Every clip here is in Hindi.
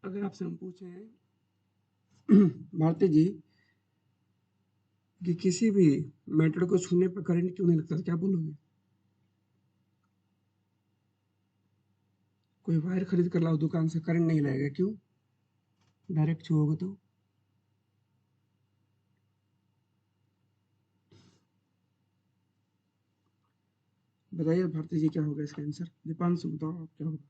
अगर आपसे हम पूछे भारती जी कि किसी भी मेटल को छूने पर करंट क्यों नहीं लगता, तो क्या बोलोगे? कोई वायर खरीद कर लाओ दुकान से, करंट नहीं लगेगा, क्यों? डायरेक्ट छुओगे तो। बताइए भारती जी क्या होगा इसका आंसर? दीपांशु बताओ आप क्या होगा?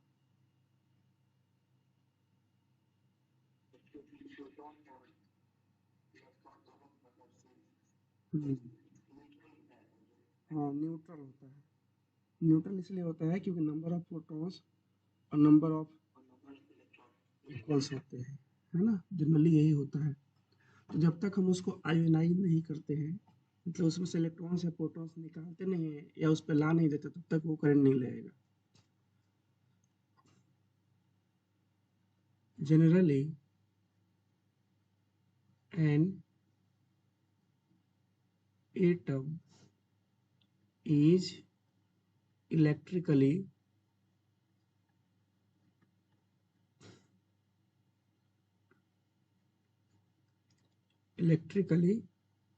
हम्म, हाँ न्यूट्रल होता है। न्यूट्रल इसलिए होता है क्योंकि नंबर ऑफ प्रोटॉन्स और नंबर ऑफ इक्वल्स होते हैं, है ना? जनरली यही होता है। तो जब तक हम उसको आयोनाइज नहीं करते हैं, मतलब उसमें से इलेक्ट्रॉन्स या प्रोटॉन्स निकालते नहीं है या उस पर ला नहीं देते, तब तक वो करंट नहीं लगेगा। Generally an atom is electrically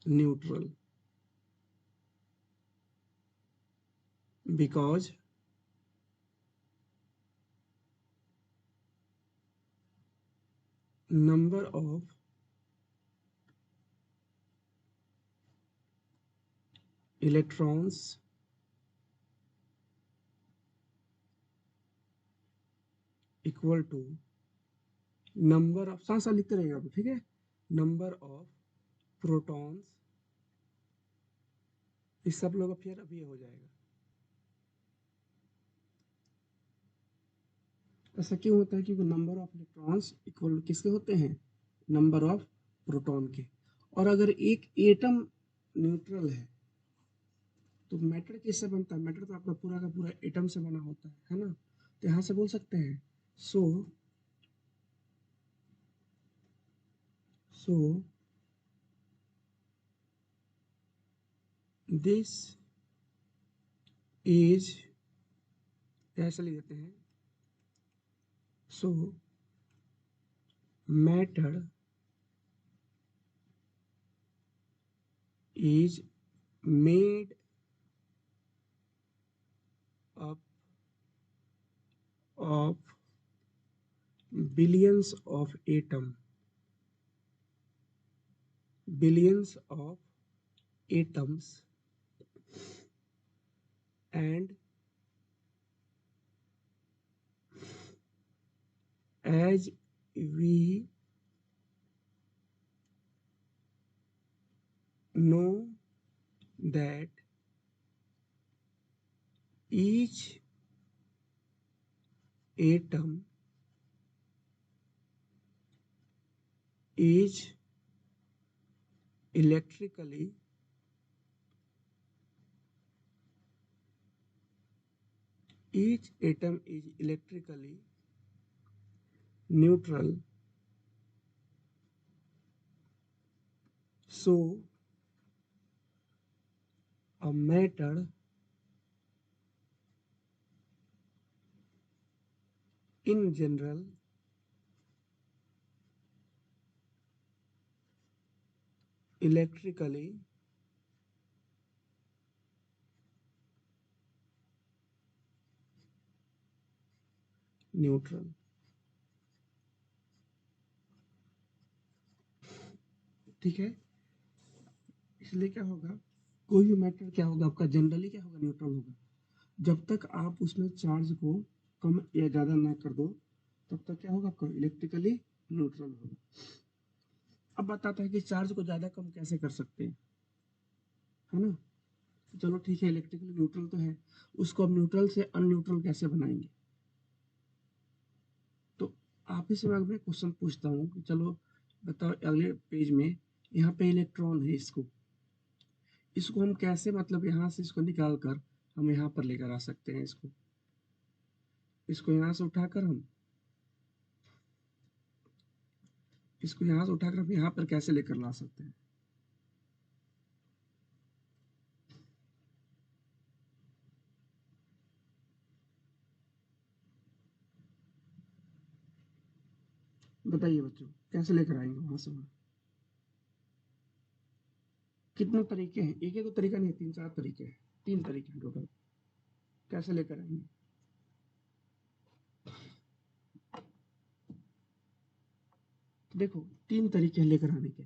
neutral because number of electrons equal to number of, साथ साथ लिखते रहेगा, ठीक है? नंबर ऑफ प्रोटॉन्स, इस सब लोग फिर अभी हो जाएगा। ऐसा क्यों होता है? क्योंकि नंबर ऑफ इलेक्ट्रॉन्स इक्वल किसके होते हैं? नंबर ऑफ प्रोटॉन के। और अगर एक एटम न्यूट्रल है तो मैटर किससे बनता है? मैटर तो आपका पूरा का पूरा एटम से बना होता है ना? तो यहाँ से बोल सकते हैं सो सो दिस इज, ऐसा लिख देते हैं, सो matter is made up of billions of atom, billions of atoms, and as we know that each atom is electrically each atom is electrically neutral, so a matter in general electrically neutral। ठीक है? इसलिए क्या होगा, कोई भी मैटर क्या होगा आपका, जनरली क्या होगा, न्यूट्रल होगा। जब तक आप उसमें चार्ज को कम या ज़्यादा ना कर दो, तब तक क्या होगा आपका, इलेक्ट्रिकली न्यूट्रल होगा। अब बताता है कि चार्ज को ज़्यादा कम कैसे कर सकते हैं, है ना? तो चलो ठीक है, इलेक्ट्रिकली न्यूट्रल तो है, उसको अब न्यूट्रल से अनन्यूट्रल कैसे बनाएंगे? तो आप ही से मैं क्वेश्चन पूछता हूँ कि चलो बताओ, अगले पेज में यहाँ पे इलेक्ट्रॉन है, इसको इसको हम कैसे, मतलब यहाँ से इसको निकाल कर हम यहाँ पर लेकर आ सकते हैं, इसको यहाँ से उठाकर हम इसको यहाँ से उठाकर हम यहाँ पर कैसे लेकर ला सकते हैं? बताइए बच्चों, कैसे लेकर आएंगे वहां से वहां? कितने तरीके हैं? एक ही तो तरीका नहीं, तीन चार तरीके हैं, तीन तरीके हैं टोटल। कैसे लेकर आएंगे? तो देखो, तीन तरीके हैं लेकर आने के,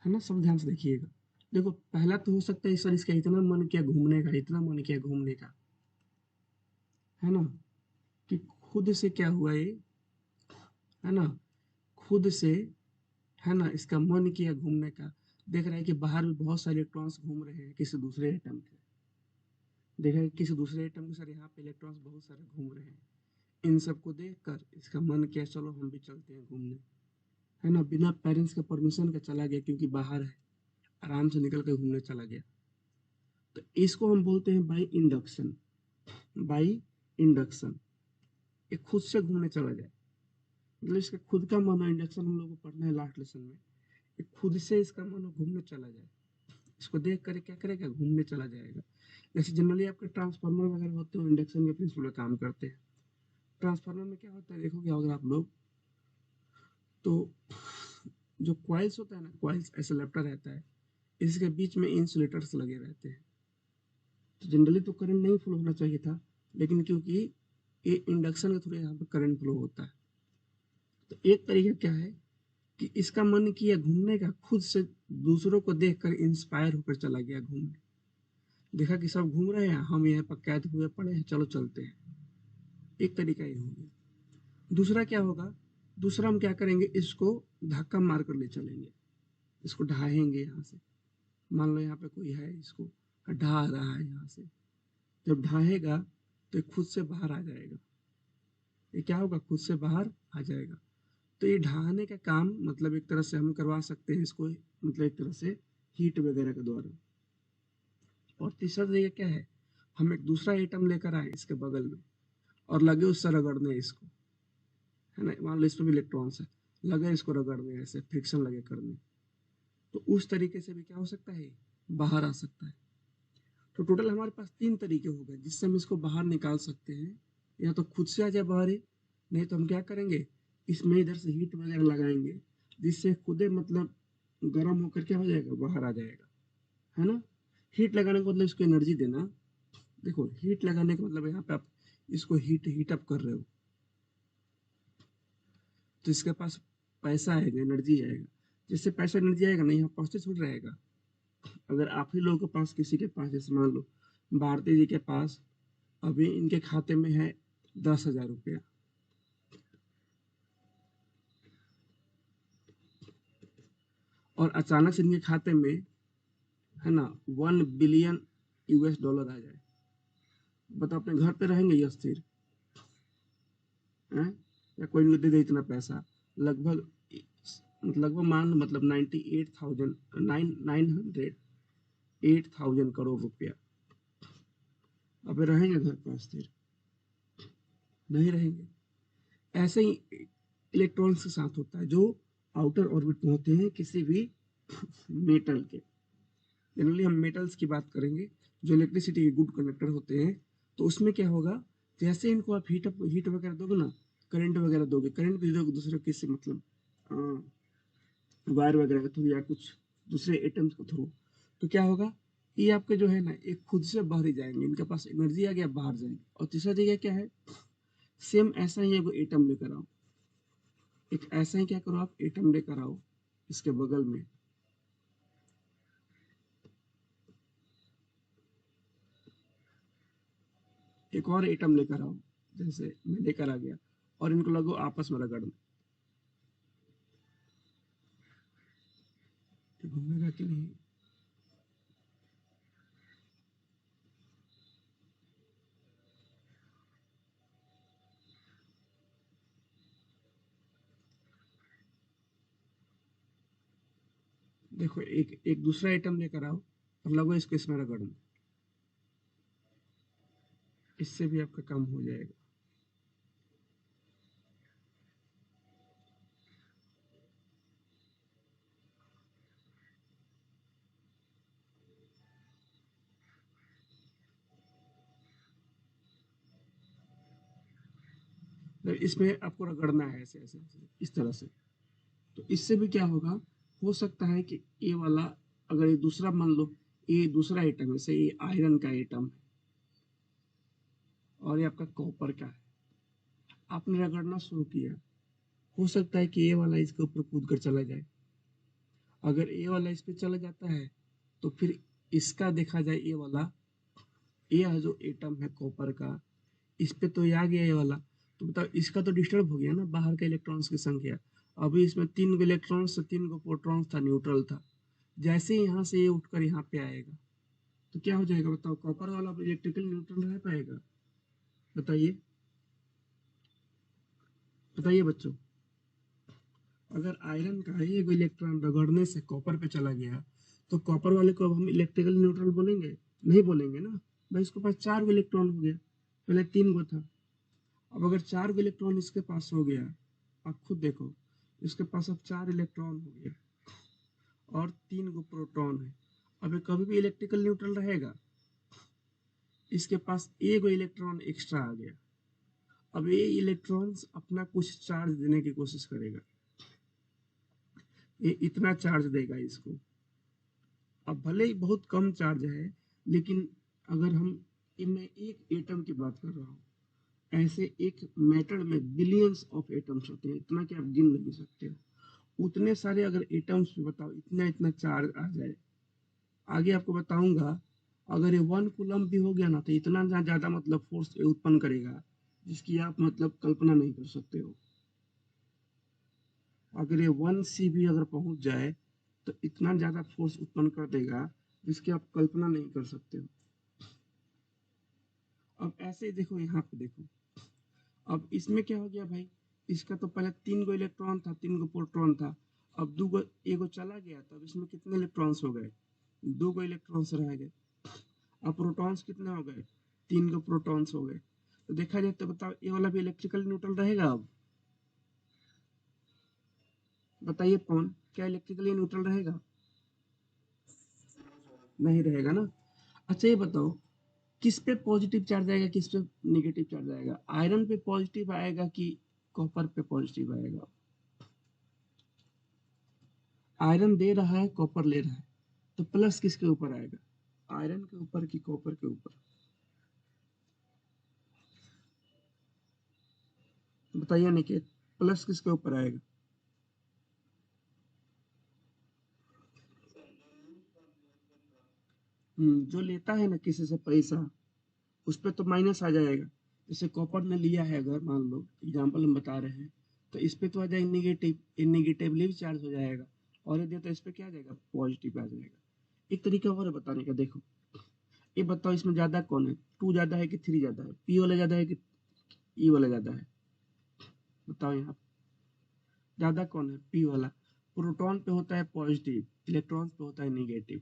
है ना? सब ध्यान से देखिएगा। देखो, पहला तो हो सकता है सर इसका इतना मन किया घूमने का, इतना मन किया घूमने का, है ना, कि खुद से क्या हुआ ये, है ना, खुद से, है ना, इसका मन किया घूमने का। देख रहा है कि बाहर में बहुत सारे इलेक्ट्रॉन्स घूम रहे हैं किसी दूसरे एटम के। देखा है कि किसी दूसरे एटम के सर यहाँ पे इलेक्ट्रॉन्स बहुत सारे घूम रहे हैं। इन सबको देखकर इसका मन किया चलो हम भी चलते हैं घूमने, है ना, बिना पेरेंट्स के परमिशन के चला गया, क्योंकि बाहर है, आराम से निकल के घूमने चला गया। तो इसको हम बोलते हैं बाई इंडक्शन। बाई इंडक्शन, ये खुद से घूमने चला जाए, मतलब इसका खुद का मन हो। इंडक्शन हम लोग को पढ़ना है लास्ट लेसन में। ये खुद से इसका मन हो घूमने चला जाए, इसको देख कर क्या करेगा, घूमने चला जाएगा। जैसे जनरली आपके ट्रांसफार्मर वगैरह होते हो, इंडक्शन के प्रिंसिपल पे काम करते हैं। ट्रांसफार्मर में क्या होता है, देखोगे अगर आप लोग, तो जो क्वाइल्स होता है ना, क्वाइल्स ऐसे लपटा रहता है, इसके बीच में इंसुलेटर्स लगे रहते हैं। तो जनरली तो करंट नहीं फ्लो होना चाहिए था, लेकिन क्योंकि ये इंडक्शन के थ्रू यहाँ पे करंट फ्लो होता है। तो एक तरीका क्या है कि इसका मन किया घूमने का, खुद से दूसरों को देखकर इंस्पायर होकर चला गया घूमने। देखा कि सब घूम रहे हैं, हम यहाँ पर कैद हुए पड़े हैं, चलो चलते हैं। एक तरीका ये हो गया। दूसरा क्या होगा, दूसरा हम क्या करेंगे, इसको धक्का मार कर ले चलेंगे, इसको ढाहेंगे यहाँ से। मान लो यहाँ पे कोई है, इसको ढा रहा है यहाँ से। जब ढाहेगा तो ये खुद से बाहर आ जाएगा। ये क्या होगा, खुद से बाहर आ जाएगा। तो ये ढहाने का काम मतलब एक तरह से हम करवा सकते हैं इसको, मतलब एक तरह से हीट वगैरह के द्वारा। और तीसरा तरीका क्या है, हम एक दूसरा एटम लेकर आए इसके बगल में और लगे उससे रगड़ने इसको, है ना, मान लो इसमें भी इलेक्ट्रॉन्स है, लगे इसको रगड़ने, ऐसे फ्रिक्शन लगे करने। तो उस तरीके से भी क्या हो सकता है, बाहर आ सकता है। तो टोटल हमारे पास तीन तरीके हो गए जिससे हम इसको बाहर निकाल सकते हैं। या तो खुद से आ जाए बाहर ही, नहीं तो हम क्या करेंगे, इसमें इधर से हीट वगैरह लगाएंगे, जिससे खुदे मतलब गर्म होकर क्या हो जाएगा, बाहर आ जाएगा, है ना। हीट लगाने का मतलब इसको एनर्जी देना। देखो, हीट लगाने का मतलब यहाँ पे आप इसको हीट अप कर रहे हो, तो इसके पास पैसा आएगा, एनर्जी आएगा। जिससे पैसा एनर्जी आएगा नहीं, यहाँ पहुंचते छूट रहेगा। अगर आप ही लोगों के पास, किसी के पास, जैसे मान लो भारती जी के पास अभी इनके खाते में है 10,000 रुपया, और अचानक से इनके खाते में, है ना, 1 बिलियन US डॉलर आ जाए, बताओ अपने घर पे रहेंगे ये स्थिर हैं? या कोई नहीं दे दे इतना पैसा, लगभग, लगभग मान लो मतलब 98,000 अब रहेंगे घर पे स्थिर? नहीं रहेंगे। ऐसे ही इलेक्ट्रॉन्स के साथ होता है, जो आउटर ऑर्बिट में होते हैं किसी भी मेटल के। जनरली हम मेटल्स की बात करेंगे, जो इलेक्ट्रिसिटी के गुड कंडक्टर होते हैं। तो उसमें क्या होगा, जैसे इनको आप हीट वगैरह दोगे ना, करंट वगैरह दोगे, करंट भी दोगे दूसरे किसी मतलब वायर वगैरह के थ्रू या कुछ दूसरे एटम्स के थ्रू, तो क्या होगा, ये आपके जो है ना, एक खुद से बाहर ही जाएंगे, इनके पास एनर्जी आ गया, बाहर जाएंगे। और तीसरा जगह क्या है, सेम ऐसा ही एगो एटम लेकर आओ, एक ऐसा ही क्या करो आप, एटम लेकर आओ इसके बगल में, एक और एटम लेकर आओ, जैसे मैं लेकर आ गया, और इनको लगो आपस में रगड़ने। तो घूमेगा कि नहीं? देखो, एक एक दूसरा आइटम लेकर आओ और लगो इसको इसमें रगड़ने, इससे भी आपका काम हो जाएगा। तो इसमें आपको रगड़ना है ऐसे ऐसे ऐसे इस तरह से। तो इससे भी क्या होगा, हो सकता है कि ये वाला, अगर ये दूसरा मान लो, ये दूसरा आइटम है, जैसे ये आयरन का आइटम है और ये आपका कॉपर का है, आपने रगड़ना शुरू किया, हो सकता है कि ये वाला इसके ऊपर कूद कर चला जाए। अगर ये वाला इस पे चला जाता है तो फिर इसका देखा जाए, ये वाला, ये है जो एटम है कॉपर का, इस पे तो ये आ गया ये वाला, तो बताओ इसका तो डिस्टर्ब हो गया ना, बाहर के इलेक्ट्रॉन्स की संख्या। अभी इसमें 3 गो इलेक्ट्रॉन्स, 3 गो प्रोटॉन्स था, न्यूट्रल था। जैसे ही यहाँ से ये उठकर यहाँ पे आएगा तो क्या हो जाएगा बताओ, कॉपर वाला इलेक्ट्रिकल न्यूट्रल रह पाएगा? बताइए, बताइए बच्चों। अगर आयरन का है एक इलेक्ट्रॉन रगड़ने से कॉपर पे चला गया, तो कॉपर वाले को अब हम इलेक्ट्रिकल न्यूट्रल बोलेंगे? नहीं बोलेंगे ना। भाई इसके पास 4 गो इलेक्ट्रॉन हो गया, पहले 3 गो था। अब अगर 4 गो इलेक्ट्रॉन इसके पास हो गया, आप खुद देखो, इसके पास अब 4 इलेक्ट्रॉन हो गया और 3 गो प्रोटॉन है। अब ये कभी भी इलेक्ट्रिकल न्यूट्रल रहेगा? इसके पास एक गो इलेक्ट्रॉन एक्स्ट्रा आ गया। अब ये इलेक्ट्रॉन्स अपना कुछ चार्ज देने की कोशिश करेगा, ये इतना चार्ज देगा इसको। अब भले ही बहुत कम चार्ज है, लेकिन अगर हम, मैं एक एटम की बात कर रहा हूँ, ऐसे एक मेटल में बिलियंस ऑफ एटम्स होते हैं, इतना कि आप गिन नहीं सकते हो। उतने सारे अगर एटम्स में बताओ इतना इतना चार्ज आ जाए, आगे आपको बताऊंगा। अगर ये 1 कूलम भी हो गया ना, तो इतना ज्यादा मतलब फोर्स उत्पन्न करेगा जिसकी आप मतलब कल्पना नहीं कर सकते हो। अगर ये 1 C भी अगर पहुंच जाए तो इतना ज्यादा फोर्स उत्पन्न कर देगा जिसकी आप कल्पना नहीं कर सकते हो। अब ऐसे ही देखो, यहाँ पे देखो, अब इसमें क्या हो गया भाई, इसका तो पहले 3 गो इलेक्ट्रॉन था, 3 गो प्रोटॉन था। अब 2 गो, एगो चला गया, तो अब इसमें कितने इलेक्ट्रॉन्स हो गए? 2 गो इलेक्ट्रॉन्स रह गए। अब प्रोटॉन्स कितने हो गए? 3 गो प्रोटॉन्स हो गए। तो देखा जाए तो बताओ, ये वाला भी इलेक्ट्रिकल न्यूट्रल रहेगा अब? बताइए कौन, क्या इलेक्ट्रिकली न्यूट्रल रहेगा? नहीं रहेगा ना। अच्छा ये बताओ, किस पे पॉजिटिव चार्ज आएगा, किस पे नेगेटिव चार्ज आएगा? आयरन पे पॉजिटिव आएगा कि कॉपर पे पॉजिटिव आएगा? आयरन दे रहा है, कॉपर ले रहा है, तो प्लस किसके ऊपर आएगा, आयरन के ऊपर कि कॉपर के ऊपर? बताइए निकेत, प्लस किसके ऊपर आएगा? जो लेता है ना किसी से पैसा, उस पर तो माइनस आ जाएगा। जैसे कॉपर ने लिया है, अगर मान लो एग्जाम्पल हम बता रहे हैं, तो इस पे तो आ जाएगा निगेटिव, निगेटिवली भी चार्ज हो जाएगा। और यदि तो इस पे क्या आ जाएगा, पॉजिटिव आ जाएगा। एक तरीका और है बताने का, देखो ये बताओ, इसमें ज्यादा कौन है, 2 ज्यादा है कि 3 ज्यादा है, पी वाला ज्यादा है कि ई वाला ज्यादा है? बताओ यहाँ ज्यादा कौन है, पी वाला। प्रोटॉन पे होता है पॉजिटिव, इलेक्ट्रॉन पे होता है निगेटिव।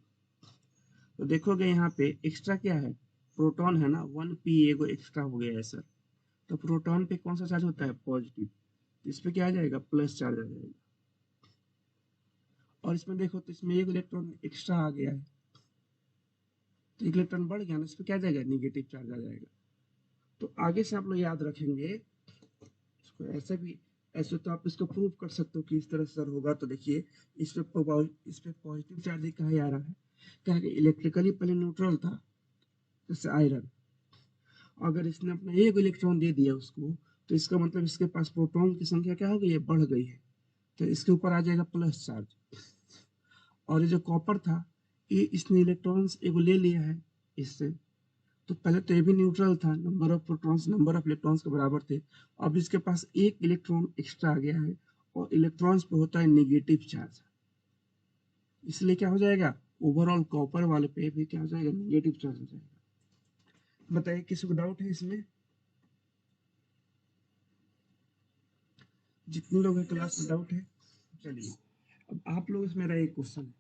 तो देखोगे यहाँ पे एक्स्ट्रा क्या है, प्रोटॉन है ना, 1 p एगो एक्स्ट्रा हो गया है सर। तो प्रोटॉन पे कौन सा चार्ज होता है, पॉजिटिव, तो इस पे क्या आ जाएगा, प्लस चार्ज आ जाएगा। और इसमें देखो तो इसमें एक इलेक्ट्रॉन एक्स्ट्रा आ गया है, तो एक इलेक्ट्रॉन बढ़ गया ना, इस पे क्या आ जाएगा, निगेटिव चार्ज आ जाएगा। तो आगे से आप लोग याद रखेंगे इसको, ऐसे भी, ऐसे तो आप इसको प्रूव कर सकते हो कि इस तरह से सर होगा। तो देखिए, इस पे पॉजिटिव चार्ज कहा जा रहा है, क्या है कि इलेक्ट्रिकली पहले न्यूट्रल था, जैसे आयरन। अगर इसने अपना एक इलेक्ट्रॉन दे दिया उसको, तो इसका मतलब इसके पास प्रोटॉन की संख्या क्या हो गई है, बढ़ गई है। तो इसके ऊपर आ जाएगा प्लस चार्ज। और ये जो कॉपर था, ये इसने इलेक्ट्रॉन्स एगो ले लिया है इससे, तो पहले तो ये भी न्यूट्रल था, number of protons number of electrons के बराबर थे। अब इसके पास एक इलेक्ट्रॉन एक्स्ट्रा आ गया है, और इलेक्ट्रॉन्स पे होता है नेगेटिव चार्ज, इसलिए क्या हो जाएगा, ओवरऑल कॉपर वाले पे भी क्या हो जाएगा, नेगेटिव चार्ज हो जाएगा। बताइए किसी को डाउट है इसमें? जितने लोग हैं क्लास में डाउट है? चलिए, अब आप लोग, इसमें मेरा एक क्वेश्चन है,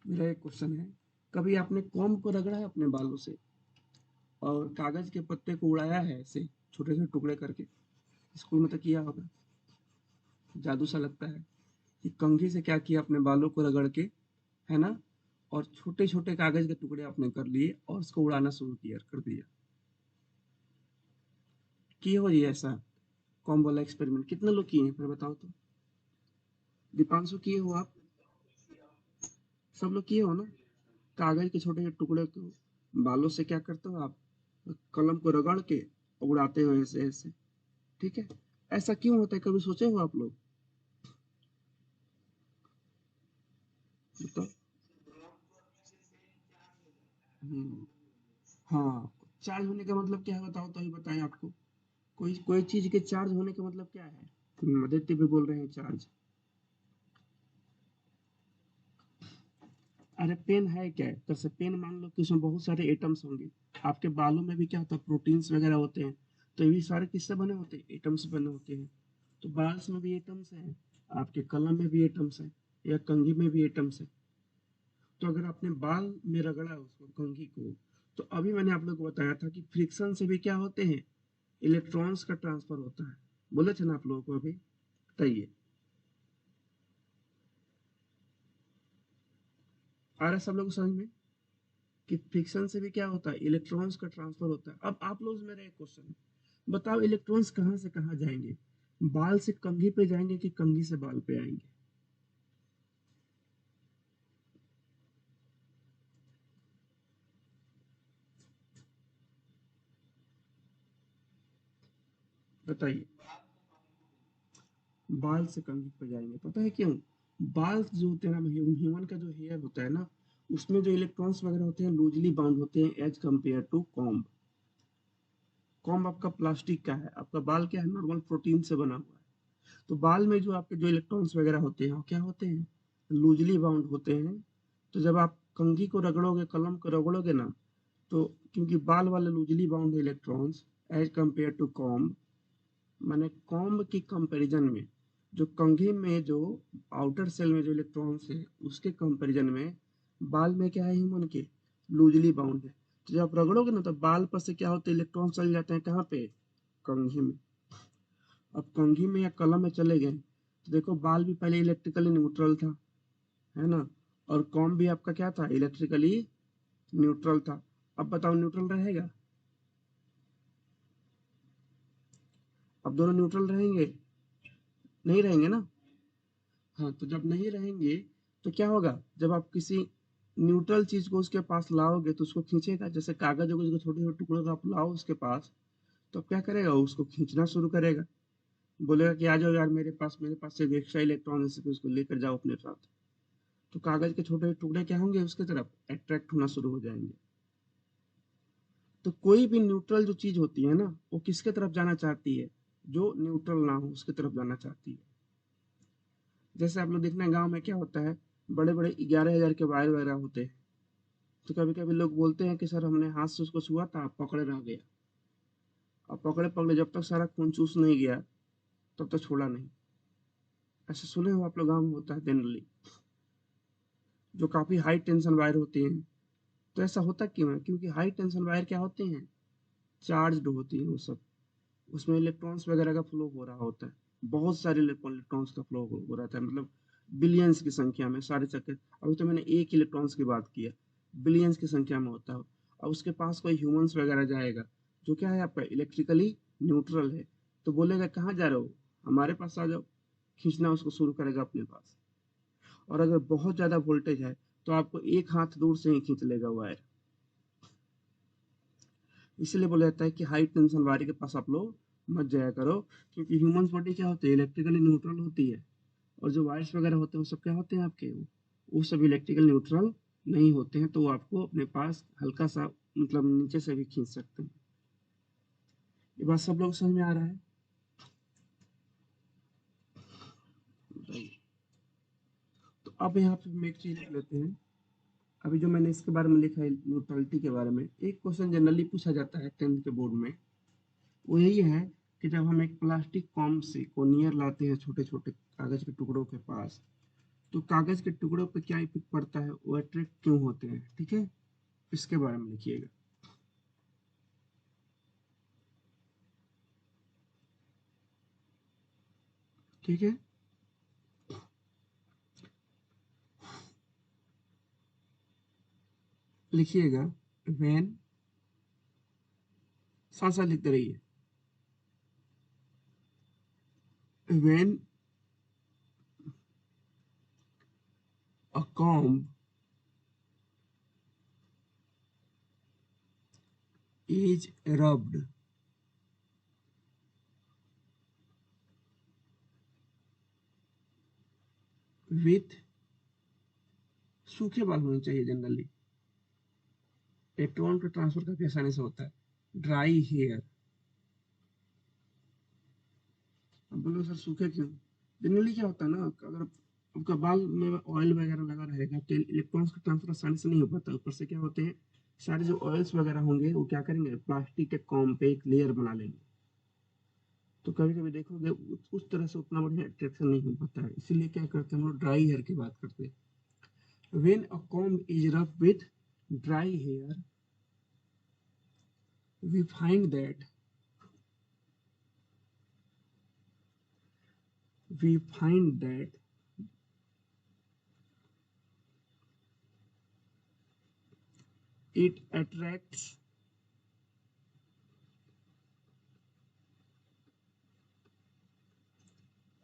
मेरा एक क्वेश्चन है, कभी आपने कॉम्ब को रगड़ा है अपने बालों से और कागज के पत्ते को उड़ाया है ऐसे छोटे छोटे टुकड़े करके? स्कूल में तो किया होगा, जादू सा लगता है कि कंघी से क्या किया, अपने बालों को रगड़ के, है ना, और छोटे छोटे कागज के टुकड़े आपने कर लिए और उसको उड़ाना शुरू किया कर दिया। किए हो ये ऐसा कॉम्ब वाला एक्सपेरिमेंट? कितने लोग किए हैं फिर बताओ तो। दीपांशु किए हो आप? सब लोग किए हो ना? कागज के छोटे टुकड़े को बालों से क्या करते हो आप, कलम को रगड़ के उड़ाते हो ऐसे ऐसे, ठीक है? ऐसा क्यों होता है, कभी सोचे हो आप लोग? बताओ। हम्म, हाँ। चार्ज होने का मतलब क्या है बताओ तो, ही बताएं आपको। कोई कोई चीज के चार्ज होने का मतलब क्या है? आदित्य भी बोल रहे हैं चार्ज। अरे पेन है क्या? जैसे पेन मान लो कि उसमें बहुत सारे एटम्स होंगे। आपके बालों में भी क्या होता है, प्रोटीन्स वगैरह होते हैं। तो ये भी सारे किससे बने होते हैं? एटम्स से बने होते हैं। तो बाल्स में भी एटम्स हैं, आपके कलम में भी एटम्स हैं, या कंघी में भी एटम्स हैं। तो अगर आपने बाल में रगड़ा उसको, कंघी को, तो अभी मैंने आप लोग को बताया था कि फ्रिक्शन से भी क्या होते हैं, इलेक्ट्रॉन्स का ट्रांसफर होता है। बोले थे ना आप लोगों को अभी? बताइए। आ रहा है सब लोग को समझ में कि फ्रिक्शन से भी क्या होता है, इलेक्ट्रॉन्स का ट्रांसफर होता है। अब आप लोग, मेरा एक क्वेश्चन है, बताओ इलेक्ट्रॉन्स कहाँ से कहाँ जाएंगे? बाल से कंघी पे जाएंगे कि कंघी से बाल पे आएंगे? बताइए। बाल से कंघी पे जाएंगे, पता है क्यों? बाल जो होते हैं ना, ह्यूमन का जो हेयर होता है ना, उसमें जो इलेक्ट्रॉन्स वगैरह होते हैं लूजली बाउंड होते हैं as compare to comb. Comb आपका प्लास्टिक का है, आपका बाल क्या है, नॉर्मल प्रोटीन से बना हुआ है। तो बाल में जो आपके जो इलेक्ट्रॉन्स वगैरह होते हैं वो क्या होते हैं, लूजली बाउंड होते हैं। तो जब आप कंघी को रगड़ोगे, कलम को रगड़ोगे ना, तो क्योंकि बाल वाले loosely bound electrons as compare to comb, माने कॉम्ब की कंपैरिजन में, जो कंघी में जो आउटर सेल में जो इलेक्ट्रॉन्स है उसके कंपैरिजन में बाल में क्या है, ह्यूमन के लूजली बाउंड है। तो जब आप रगड़ोगे ना, तो बाल पर से क्या होते हैं, इलेक्ट्रॉन चले जाते हैं कहाँ पे, कंघी में। अब कंघी में या कलम में चले गए तो देखो बाल भी पहले इलेक्ट्रिकली न्यूट्रल था, है ना? और कॉम्ब भी आपका क्या था, इलेक्ट्रिकली न्यूट्रल था। अब बताओ न्यूट्रल रहेगा? अब दोनों न्यूट्रल रहेंगे? नहीं रहेंगे ना। हाँ, तो जब नहीं रहेंगे तो क्या होगा, जब आप किसी न्यूट्रल चीज को उसके पास लाओगे तो उसको खींचेगा। जैसे कागज को, उसको छोटे छोटे टुकड़ों को आप लाओ उसके पास, तो अब क्या करेगा, उसको खींचना शुरू करेगा। बोलेगा कि आ जाओ यार मेरे पास से एक्स्ट्रा इलेक्ट्रॉन है, इसको उसको लेकर जाओ अपने साथ। तो कागज के छोटे टुकड़े क्या होंगे, उसके तरफ अट्रैक्ट होना शुरू हो जाएंगे। तो कोई भी न्यूट्रल जो चीज होती है ना, वो किसके तरफ जाना चाहती है, जो न्यूट्रल ना हो उसके तरफ जाना चाहती है। जैसे आप लोग देखना, गांव में क्या होता है, बड़े बड़े 11,000 के वायर वगैरह होते हैं। तो कभी कभी लोग बोलते हैं कि सर हमने हाथ से उसको छुआ था, पकड़े रह गया। और पकड़े पकड़े जब तक सारा खून चूस नहीं गया तब तक छोड़ा नहीं। ऐसे सुने हो आप लोग, गाँव में होता है जनरली, जो काफी हाई टेंशन वायर होती हैं। तो ऐसा होता क्यों है, क्योंकि हाई टेंशन वायर क्या होते हैं, चार्ज्ड होती है वो सब। उसमें इलेक्ट्रॉन्स वगैरह का फ्लो हो रहा होता है, बहुत सारे इलेक्ट्रॉन्स का फ्लो हो रहा है, मतलब बिलियंस की संख्या में सारे चक्कर। अभी तो मैंने एक इलेक्ट्रॉन्स की बात की है, बिलियंस की संख्या में होता है। और उसके पास कोई ह्यूमंस वगैरह जाएगा जो क्या है, आपका इलेक्ट्रिकली न्यूट्रल है, तो बोलेगा कहाँ जा रहे हो, हमारे पास आ जाओ। खींचना उसको शुरू करेगा अपने पास। और अगर बहुत ज्यादा वोल्टेज है तो आपको एक हाथ दूर से ही खींच लेगा वायर। इसलिए बोला जाता है कि हाई टेंशन वायर के पास आप लोग मत जाया करो, क्योंकि ह्यूमन बॉडी क्या होती है, इलेक्ट्रिकली न्यूट्रल होती है। और जो वायर्स वगैरह होते हैं वो सब क्या होते हैं आपके, वो सब इलेक्ट्रिकल न्यूट्रल नहीं होते हैं, तो वो आपको अपने पास हल्का सा, मतलब नीचे से भी खींच सकते हैं। ये बात सब लोग समझ में आ रहा है? तो अब यहाँ पे हम एक चीज लिख लेते हैं। अभी जो मैंने इसके बारे में लिखा है, न्यूट्रलिटी के बारे में, एक क्वेश्चन जनरली पूछा जाता है 10th के बोर्ड में। वो यही है कि जब हम एक प्लास्टिक कॉम्ब से को नियर लाते हैं छोटे छोटे कागज के टुकड़ों के पास, तो कागज के टुकड़ों पे क्या इफेक्ट पड़ता है, वो अट्रैक्ट क्यों होते हैं, ठीक है? इसके बारे में लिखिएगा। ठीक है, लिखिएगा। व्हेन, साथ साथ लिखते रहिए। when a comb is rubbed with, सूखे बाल होने चाहिए जनरली, इलेक्ट्रॉन का ट्रांसफर काफी आसानी से होता है। ड्राई हेयर, अब बोलो सर सूखे क्यों? जनरली क्या होता है ना, अगर आपका बाल में ऑयल वगैरह लगा रहेगा तो इलेक्ट्रॉन्स का ट्रांसफर आसानी से नहीं हो पाता। ऊपर से क्या होते हैं, सारे जो ऑयल्स वगैरह होंगे वो क्या करेंगे, प्लास्टिक के कॉम पे एक लेयर बना लेंगे, तो कभी कभी देखोगे उस तरह से उतना बढ़िया अट्रैक्शन नहीं हो पाता है। इसीलिए क्या करते हैं हम लोग, ड्राई हेयर की बात करते हैं। When a comb is rubbed with dry hair, we find that we find that it attracts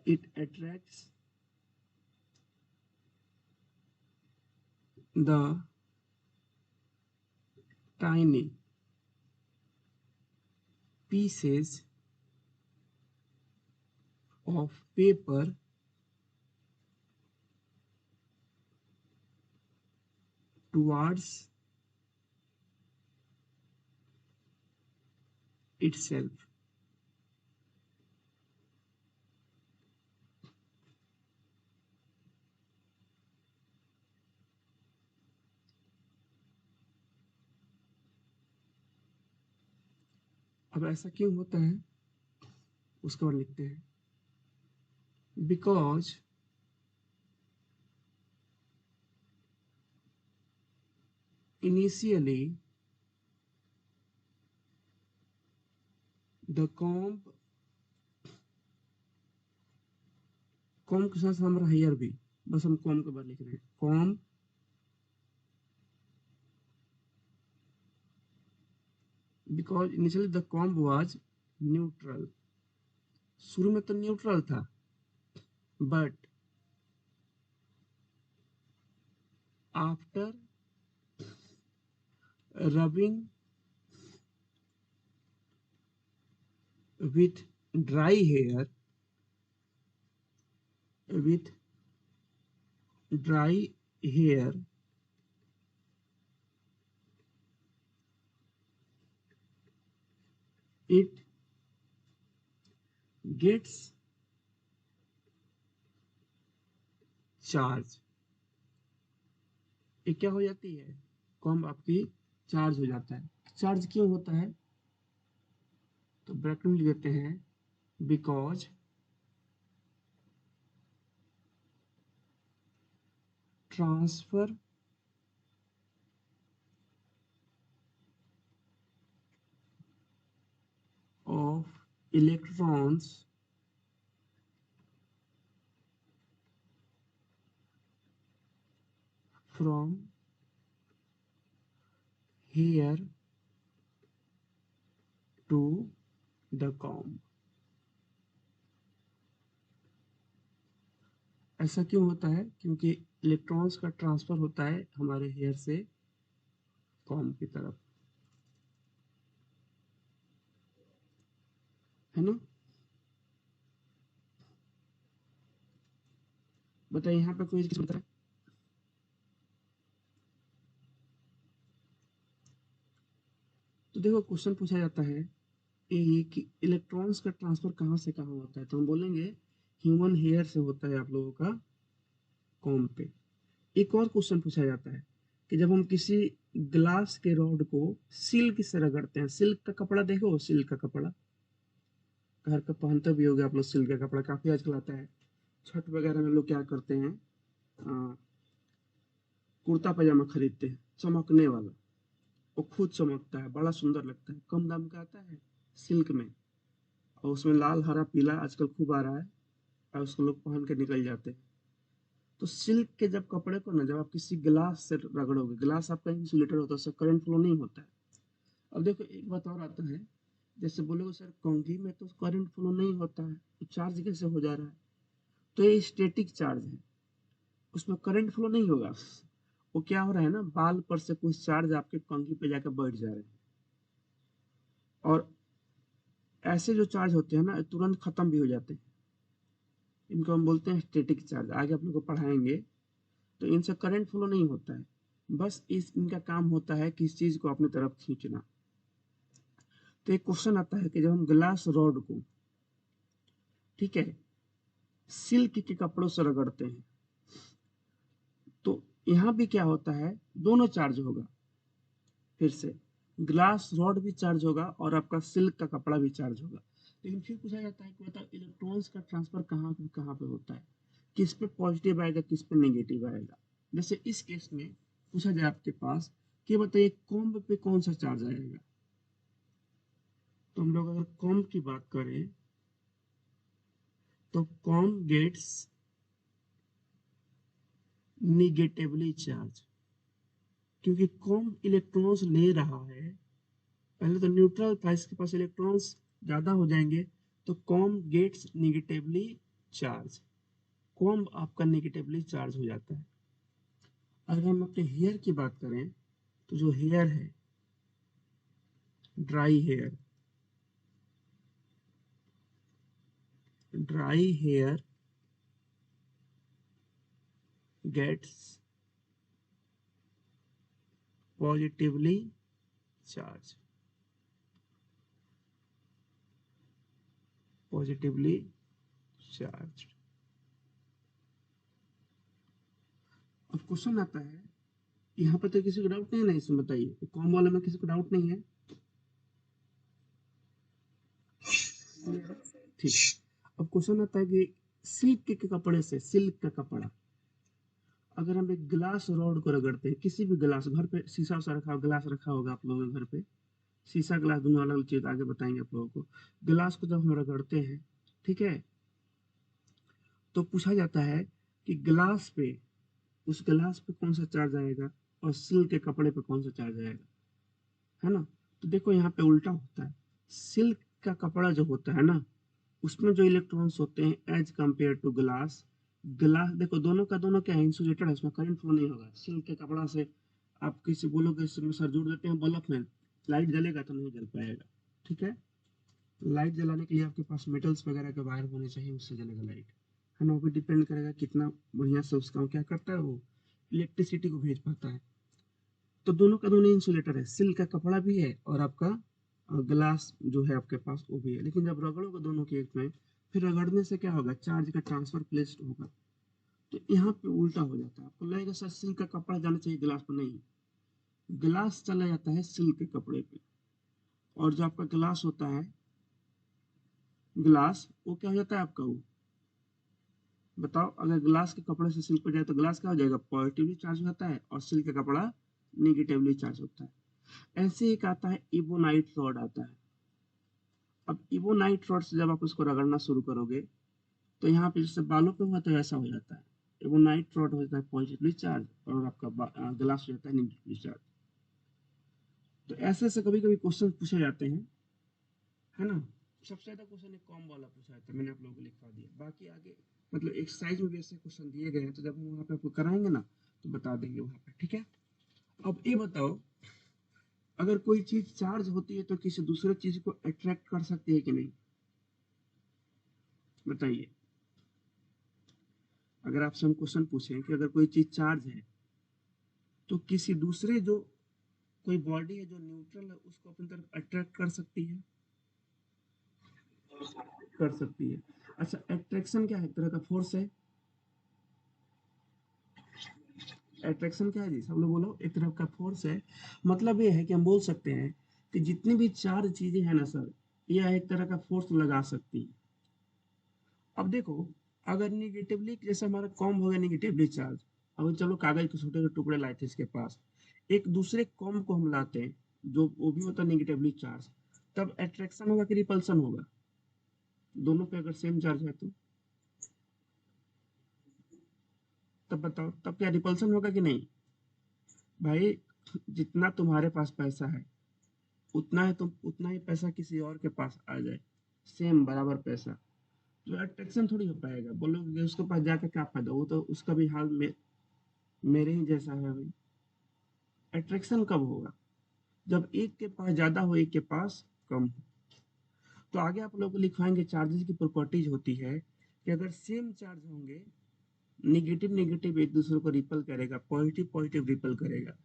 it attracts the tiny pieces of paper towards itself. अब ऐसा क्यों होता है उसके बाद लिखते हैं, because initially the comb के साथ हमारा हेयर भी, बस हम comb के बाद लिख रहे हैं, comb because initially the comb was neutral, शुरू में तो न्यूट्रल था, but after rubbing with dry hair, with dry hair, it gets charged। ये क्या हो जाती है, कॉम्ब आपकी चार्ज हो जाता है। चार्ज क्यों होता है, तो ब्रैकेट में लिख देते हैं, because transfer of electrons from hair to the comb. ऐसा क्यों होता है, क्योंकि इलेक्ट्रॉन्स का ट्रांसफर होता है हमारे हेयर से कॉम्ब की तरफ, है ना। बताइए यहाँ पे कोई बताए, तो देखो क्वेश्चन पूछा जाता है कि इलेक्ट्रॉन्स का ट्रांसफर कहाँ से कहाँ होता है, तो हम बोलेंगे ह्यूमन हेयर से होता है आप लोगों का कॉम्ब पे। एक और क्वेश्चन पूछा जाता है कि जब हम किसी ग्लास के रॉड को सिल्क से रगड़ते हैं, सिल्क का कपड़ा देखो, सिल्क का कपड़ा घर पे पहनते भी होगे आप लोग, सिल्क का कपड़ा काफी आजकल आता है। छठ वगैरह में लोग क्या करते हैं, कुर्ता पजामा खरीदते हैं चमकने वाला, वो खुद चमकता है, बड़ा सुंदर लगता है, कम दाम का आता है सिल्क में, और उसमें लाल हरा पीला आजकल खूब आ रहा है, और उसको लोग पहन के निकल जाते हैं। तो सिल्क के जब कपड़े को ना, जब आप किसी ग्लास से रगड़ोगे, ग्लास आपका इंसुलेटर होता है, उससे करंट फ्लो नहीं होता है। अब देखो एक बात और आता है जैसे बोलोगे सर कंघी में तो करंट फ्लो नहीं होता है, तो चार्ज कैसे हो जा रहा है? तो ये स्टैटिक चार्ज है, उसमें करंट फ्लो नहीं होगा। वो क्या हो रहा है ना, बाल पर से कुछ चार्ज आपके कंघी पे जाकर बैठ जा रहे हैं, और ऐसे जो चार्ज होते हैं ना तुरंत खत्म भी हो जाते हैं। इनको हम बोलते हैं स्टैटिक चार्ज। आगे आप लोग को पढ़ाएंगे। तो इनसे करंट फ्लो नहीं होता है, बस इनका काम होता है किस चीज को अपनी तरफ खींचना। तो एक क्वेश्चन आता है कि जब हम ग्लास रॉड को, ठीक है, सिल्क के कपड़ों से रगड़ते हैं, तो यहाँ भी क्या होता है, दोनों चार्ज होगा। फिर से ग्लास रॉड भी चार्ज होगा और आपका सिल्क का कपड़ा भी चार्ज होगा। लेकिन फिर पूछा जाता है कि बताओ इलेक्ट्रॉन्स का ट्रांसफर कहाँ कहाँ पे होता है, किस पे पॉजिटिव आएगा किस पे नेगेटिव आएगा। जैसे इस केस में पूछा जाए आपके पास कि बताइए कॉम्ब पे कौन सा चार्ज आएगा। तो हम लोग अगर कॉम्ब की बात करें तो कॉम्ब गेट्स निगेटिवली चार्ज, क्योंकि कॉम्ब इलेक्ट्रॉन्स ले रहा है। पहले तो न्यूट्रल था, इसके पास इलेक्ट्रॉन्स ज्यादा हो जाएंगे, तो comb gets negatively charge, comb आपका निगेटिवली चार्ज हो जाता है। अगर हम अपने हेयर की बात करें तो जो हेयर है, dry hair, dry hair gets positively charge, positively charge. अब क्वेश्चन आता है, यहाँ पर तो किसी को डाउट नहीं है ना, इसमें बताइए कॉम वाले में किसी को डाउट नहीं है? ठीक। अब क्वेश्चन आता है कि सिल्क के कपड़े से, सिल्क का कपड़ा, अगर हम एक ग्लास रॉड को रगड़ते हैं, किसी भी ग्लास, घर पे शीशा उसा रखा ग्लास रखा होगा आप लोगों के घर पे, शीशा ग्लास दोनों अलग अलग चीज, आगे बताएंगे आप लोगों को। ग्लास को जब हम रगड़ते हैं, ठीक है, तो पूछा जाता है कि ग्लास पे, उस ग्लास पे कौन सा चार्ज आएगा और सिल्क के कपड़े पे कौन सा चार्ज आएगा, है ना? तो देखो यहाँ पे उल्टा होता है। सिल्क का कपड़ा जो होता है ना, उसमें जो इलेक्ट्रॉन्स होते हैं as compare to glass, glass देखो दोनों का दोनों क्या है, इंसुलेटेड है, उसमें करंट फ्लो नहीं होगा। सिल्क के कपड़ा से आप किसी बोलोगे इसमें सर जोड़ देते हैं बल्ब में, लाइट जलेगा तो नहीं जल पाएगा, ठीक है। लाइट जलाने के लिए आपके पास मेटल्स वगैरह के वायर होने चाहिए, उससे जलेगा लाइट, है ना। वो भी डिपेंड करेगा कितना बढ़िया से उसका क्या करता है, वो इलेक्ट्रिसिटी को भेज पाता है। तो दोनों का दोनों इंसुलेटर है, सिल्क का कपड़ा भी है और आपका ग्लास जो है आपके पास वो भी है। लेकिन जब रगड़ोगे दोनों के एक में, फिर रगड़ने से क्या होगा, चार्ज का ट्रांसफर प्लेस होगा। तो यहाँ पे उल्टा हो जाता है। आपको लगेगा सर सिल्क का कपड़ा जाना चाहिए ग्लास पर, नहीं, ग्लास चला जाता है सिल्क के कपड़े पे। और जो आपका ग्लास होता है, ग्लास वो क्या हो जाता है आपका, वो बताओ, अगर ग्लास के कपड़े से सिल्क पे जाए तो ग्लास क्या हो जाएगा, पॉजिटिवली चार्ज होता है, और सिल्क का कपड़ा निगेटिवली चार्ज होता है। ऐसे एक आता है इबोनाइट रॉड आता है। अब इबोनाइट रॉड से जब आप उसको रगड़ना शुरू करोगे, तो यहाँ पे जैसे बालों पे हुआ तो ऐसा हो जाता है, इबोनाइट रॉड हो जाता है पॉजिटिवली चार्ज, और आपका ग्लास हो जाता है निगेटिवली चार्ज। तो ऐसे ऐसे कभी कभी क्वेश्चन पूछे जाते हैं, है ना। सबसे ज्यादा क्वेश्चन एक कॉम वाला पूछा जाता है, मैंने आप लोगों को लिखवा दिया। बाकी आगे मतलब एक्सरसाइज में भी ऐसे क्वेश्चन दिए गए हैं, तो जब हम वहाँ पे आपको कराएंगे ना तो बता देंगे वहाँ पे, ठीक है। अब ये बताओ, अगर कोई चीज चार्ज होती है तो किसी दूसरे चीज को अट्रैक्ट कर सकती है कि नहीं, बताइए। अगर आपसे हम क्वेश्चन पूछें कि अगर कोई चीज चार्ज है तो किसी दूसरे जो कोई बॉडी है जो न्यूट्रल है उसको अपनी तरफ अट्रैक्ट कर सकती है, कर सकती है। अच्छा, अट्रैक्शन क्या है, एक तरह का फोर्स है। अट्रैक्शन क्या है जी, सब लोग बोलो, एक तरह का फोर्स है। मतलब ये है कि हम बोल सकते हैं कि जितनी भी चार चीजें हैं ना सर, यह एक तरह का फोर्स लगा सकती है। अब देखो, अगर निगेटिवली, जैसे हमारा कॉम्ब हो गया निगेटिवली चार्ज, अब चलो कागज के छोटे छोटे टुकड़े लाए थे इसके पास, एक दूसरे कॉम्ब को हम लाते हैं जो वो भी होता है निगेटिवली चार्ज, तब अट्रैक्शन होगा कि रिपल्सन होगा, दोनों पे अगर सेम चार्ज है तो, तब बताओ, तब क्या रिपल्सन होगा कि नहीं? भाई जितना तुम्हारे पास पैसा है, उतना है तो उतना ही पैसा किसी और के पास आ जाए, सेम बराबर पैसा, तो अट्रैक्शन थोड़ी हो पाएगा। बोलोगे उसके पास जाकर क्या फायदा, वो तो उसका भी हाल मेरे ही जैसा है भाई। अट्रैक्शन कब होगा, जब एक के पास ज्यादा हो एक के पास कम हो। तो आगे आप लोग लिखवाएंगे चार्जेस की प्रॉपर्टीज होती है कि अगर सेम चार्ज होंगे, नेगेटिव नेगेटिव एक दूसरे को रिपल करेगा, पॉजिटिव पॉजिटिव रिपल करेगा।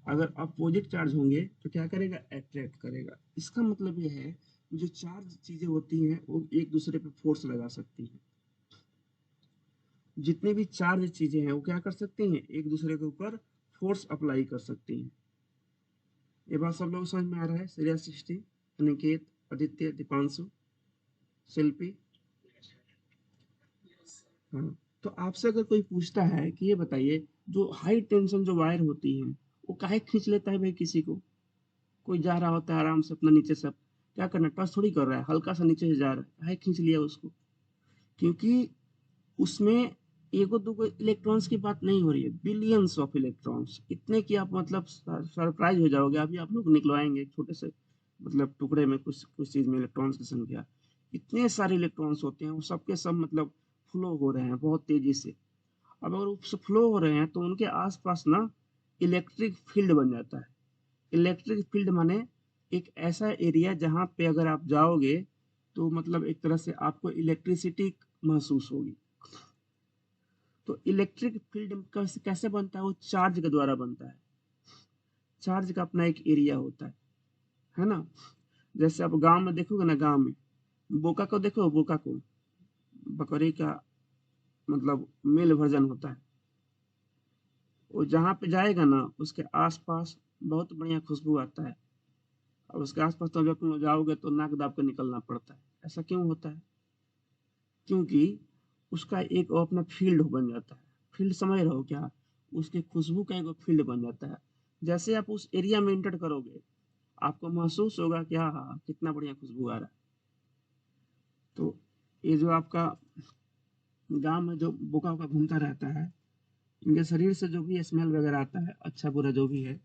अगर अपोजिट चार्ज होंगे तो क्या करेगा, अट्रैक्ट करेगा। इसका मतलब ये है जो चार्ज चीजें होती हैं वो एक दूसरे पे फोर्स लगा सकती हैं। जितनी भी चार्ज चीजें हैं वो क्या कर सकती हैं, एक दूसरे के ऊपर फोर्स अप्लाई कर सकती हैं। ये बात सब लोग समझ में आ रहा है। श्रेया सृष्टि, अनिकेत, आदित्य, दीपांशु, शिल्पी। हाँ, तो आपसे अगर कोई पूछता है कि ये बताइए जो हाई टेंशन जो वायर होती है वो काहे खींच लेता है भाई किसी को। कोई जा रहा होता है आराम से अपना नीचे से, क्या करना, टच थोड़ी कर रहा है, हल्का सा नीचे से जा रहा है, काहे खींच लिया उसको, क्योंकि उसमें एगो दूगो इलेक्ट्रॉन्स की बात नहीं हो रही है, बिलियंस ऑफ इलेक्ट्रॉन्स, इतने कि आप मतलब सरप्राइज हो जाओगे। अभी आप लोग निकलवाएंगे एक छोटे से मतलब टुकड़े में कुछ कुछ चीज में इलेक्ट्रॉन्स की संख्या, इतने सारे इलेक्ट्रॉन्स होते हैं, वो सबके सब मतलब फ्लो हो रहे हैं बहुत तेजी से। अब अगर वो फ्लो हो रहे हैं तो उनके आसपास ना इलेक्ट्रिक फील्ड बन जाता है। इलेक्ट्रिक फील्ड माने एक ऐसा एरिया जहां पे अगर आप जाओगे तो मतलब एक तरह से आपको इलेक्ट्रिसिटी महसूस होगी। तो इलेक्ट्रिक फील्ड कैसे कैसे बनता है, वो चार्ज के द्वारा बनता है। चार्ज का अपना एक एरिया होता है ना। जैसे आप गांव में देखोगे ना, गांव में बोका को देखो, बोका को, बकरी का मतलब मेल वर्जन होता है। वो जहां पे जाएगा ना उसके आसपास बहुत बढ़िया खुशबू आता है। और उसके आसपास तो जब तुम जाओगे तो नाक दाब के निकलना पड़ता है। ऐसा क्यों होता है, क्योंकि उसका एक वो अपना फील्ड बन जाता है। फील्ड समझ रहे हो क्या, उसके खुशबू का एक फील्ड बन जाता है। जैसे आप उस एरिया में एंटर करोगे आपको महसूस होगा कि हाँ हाँ कितना बढ़िया खुशबू आ रहा है। तो ये जो आपका गांव में जो बोका वोका घूमता रहता है, इनके शरीर से जो भी स्मेल वगैरह आता है, अच्छा बुरा जो भी है,